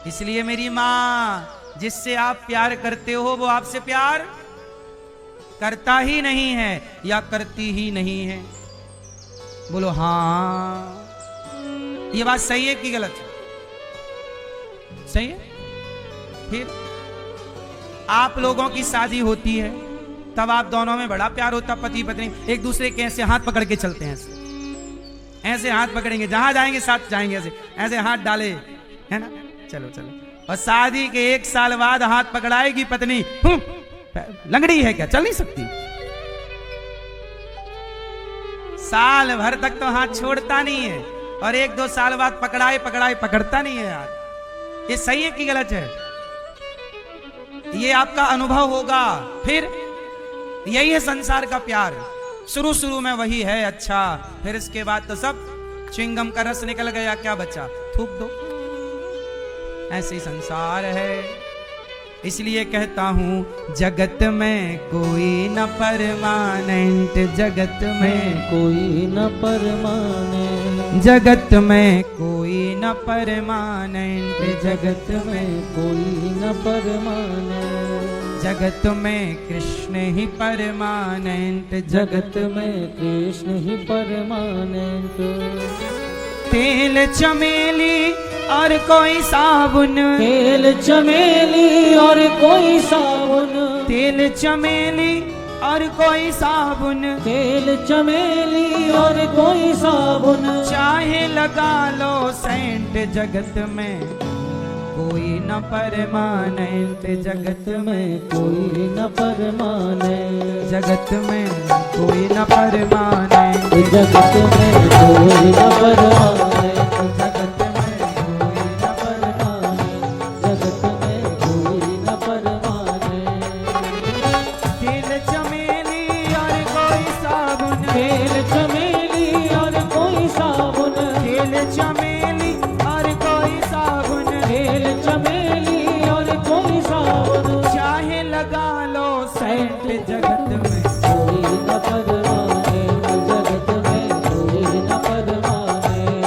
इसलिए मेरी मां, जिससे आप प्यार करते हो वो आपसे प्यार करता ही नहीं है या करती ही नहीं है। बोलो हाँ, ये बात सही है कि गलत है? सही है। फिर आप लोगों की शादी होती है तब आप दोनों में बड़ा प्यार होता, पति पत्नी एक दूसरे के ऐसे हाथ पकड़ के चलते हैं, ऐसे हाथ पकड़ेंगे, जहां जाएंगे साथ जाएंगे, ऐसे ऐसे हाथ डाले, है ना, चलो चलो। और शादी के 1 साल बाद हाथ पकड़ाएगी पत्नी, लंगड़ी है क्या, चल नहीं सकती। साल भर तक तो हाथ छोड़ता नहीं है और 1-2 साल बाद पकड़ता नहीं है यार। ये सही है कि गलत है? ये आपका अनुभव होगा। फिर यही है संसार का प्यार। शुरू में वही है अच्छा, फिर इसके बाद तो सब च्युइंगम का रस निकल गया, क्या बचा, थूक दो। ऐसे ही संसार है। इसलिए कहता हूं जगत में कोई न परमानेंट, जगत में कोई न परमानेंट, जगत में कोई न परमानेंट, जगत में कोई न परमानेंट, जगत में कृष्ण ही परमानेंट, जगत में कृष्ण ही परमानेंट। तेल चमेली और कोई साबुन, तेल चमेली और कोई साबुन, तेल चमेली और कोई साबुन, तेल चमेली और कोई साबुन, चाहे लगा लो सेंट, जगत में कोई न परमानेंट, जगत में कोई न परमानेंट, जगत में कोई न परमानेंट, जगत में कोई न परमानेंट, जगत में कोई न परमानेंट, जगत में कोई न परमानेंट। तेल चमेली और कोई साबुन, तेल चमेली और कोई साबुन, तेल चमेली और कोई साबुन, तेल चमेली और कोई साबुन, चाहे लगा लो सेंट, जगत में कोई न परमानेंट, जगत में कोई न परमानेंट।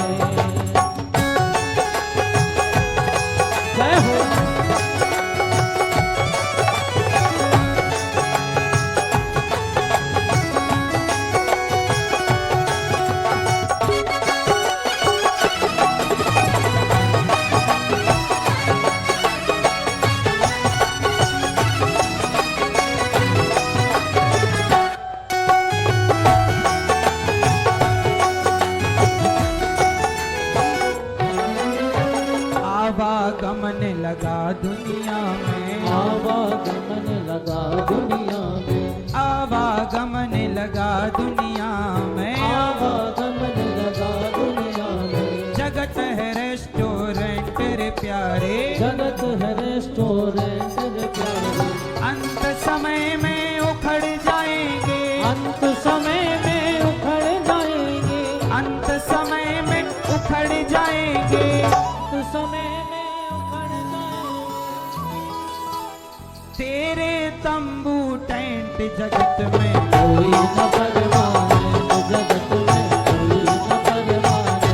जय हो। आवागमन लगा दुनिया में, आवागमन लगा दुनिया में, आवागमन लगा दुनिया में। जगत है रेस्टोरेंट रे प्यारे, जगत है रेस्टोरेंट रे प्यारे, अंत समय में उखड़ जाएंगे, अंत समय में उखड़ जाएंगे, अंत समय में उखड़ जाएंगे, अंत समय में उखड़ जाएंगे। तेरे तंबू टेंट जगत में कोई न परवाने जगत में, कोई न परवाने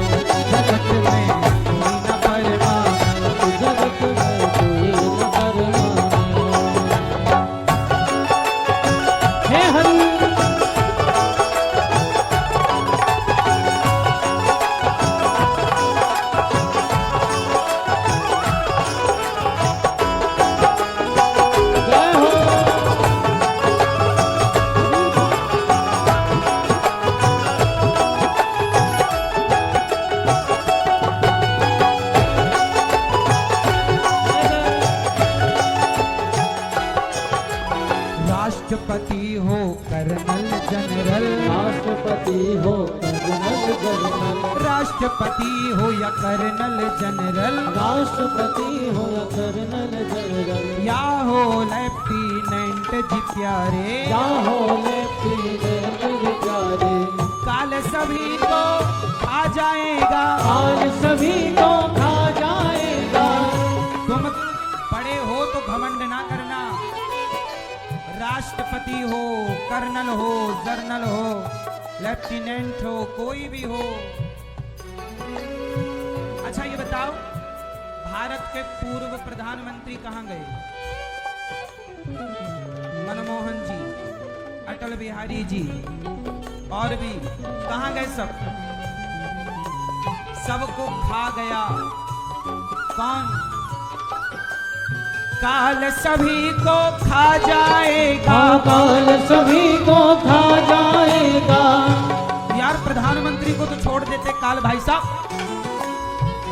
जगत में कोई न परवाने, जगत में कोई न परवाने। हे हरि जय हो। राष्ट्रपति हो कर्नल जनरल, राष्ट्रपति हो कर्नल जनरल, राष्ट्रपति हो या कर्नल जनरल, राष्ट्रपति हो या कर्नल जनरल, या हो लेफ्टिनेंट जी प्यारे, या हो लेफ्टिनेंट जी प्यारे। काल सभी को खा जाएगा, आज सभी को खा जाएगा। तुम बड़े हो तो घमंड ना करना, राष्ट्रपति हो, कर्नल हो, जर्नल हो, लेफ्टिनेंट हो, कोई भी हो। अच्छा ये बताओ, भारत के पूर्व प्रधानमंत्री कहाँ गए? मनमोहन जी, अटल बिहारी जी, और भी कहाँ गए? सबको खा गया। कौन? काल सभी को खा जाएगा, काल सभी को खा जाएगा। यार प्रधानमंत्री को तो छोड़ देते काल भाई साहब,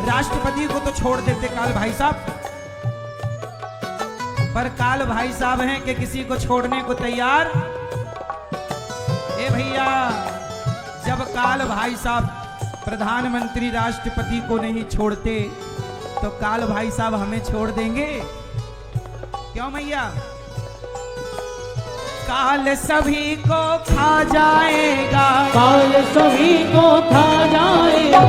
राष्ट्रपति को तो छोड़ देते काल भाई साहब, पर काल भाई साहब हैं कि किसी को छोड़ने को तैयार। ए भैया, जब काल भाई साहब प्रधानमंत्री राष्ट्रपति को नहीं छोड़ते तो काल भाई साहब हमें छोड़ देंगे? क्यों मैया? काल सभी को खा जाएगा, काल सभी को खा जाएगा।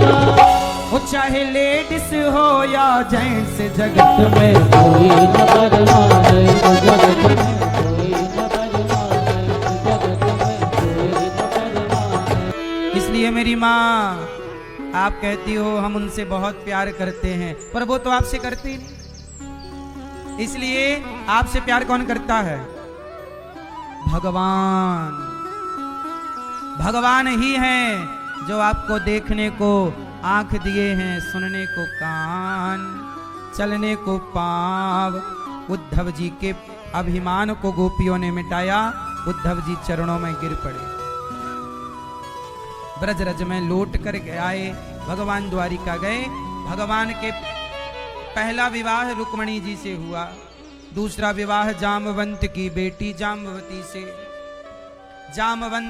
वो चाहे लेडीज हो या जेंट्स, जगत जगत में कोई न परवाने, जगत में कोई न परवाने, जगत में कोई न परवाने। इसलिए मेरी माँ, आप कहती हो हम उनसे बहुत प्यार करते हैं, पर वो तो आपसे करती ही नहीं। इसलिए आपसे प्यार कौन करता है? भगवान। भगवान ही हैं जो आपको देखने को आंख दिए हैं, सुनने को कान, चलने को पांव। उद्धव जी के अभिमान को गोपियों ने मिटाया, उद्धव जी चरणों में गिर पड़े। ब्रजरज में लौट कर आए, भगवान द्वारिका गए। भगवान के पहला विवाह रुक्मणी जी से हुआ, दूसरा विवाह जामवंत की बेटी जामवती से। जामवंत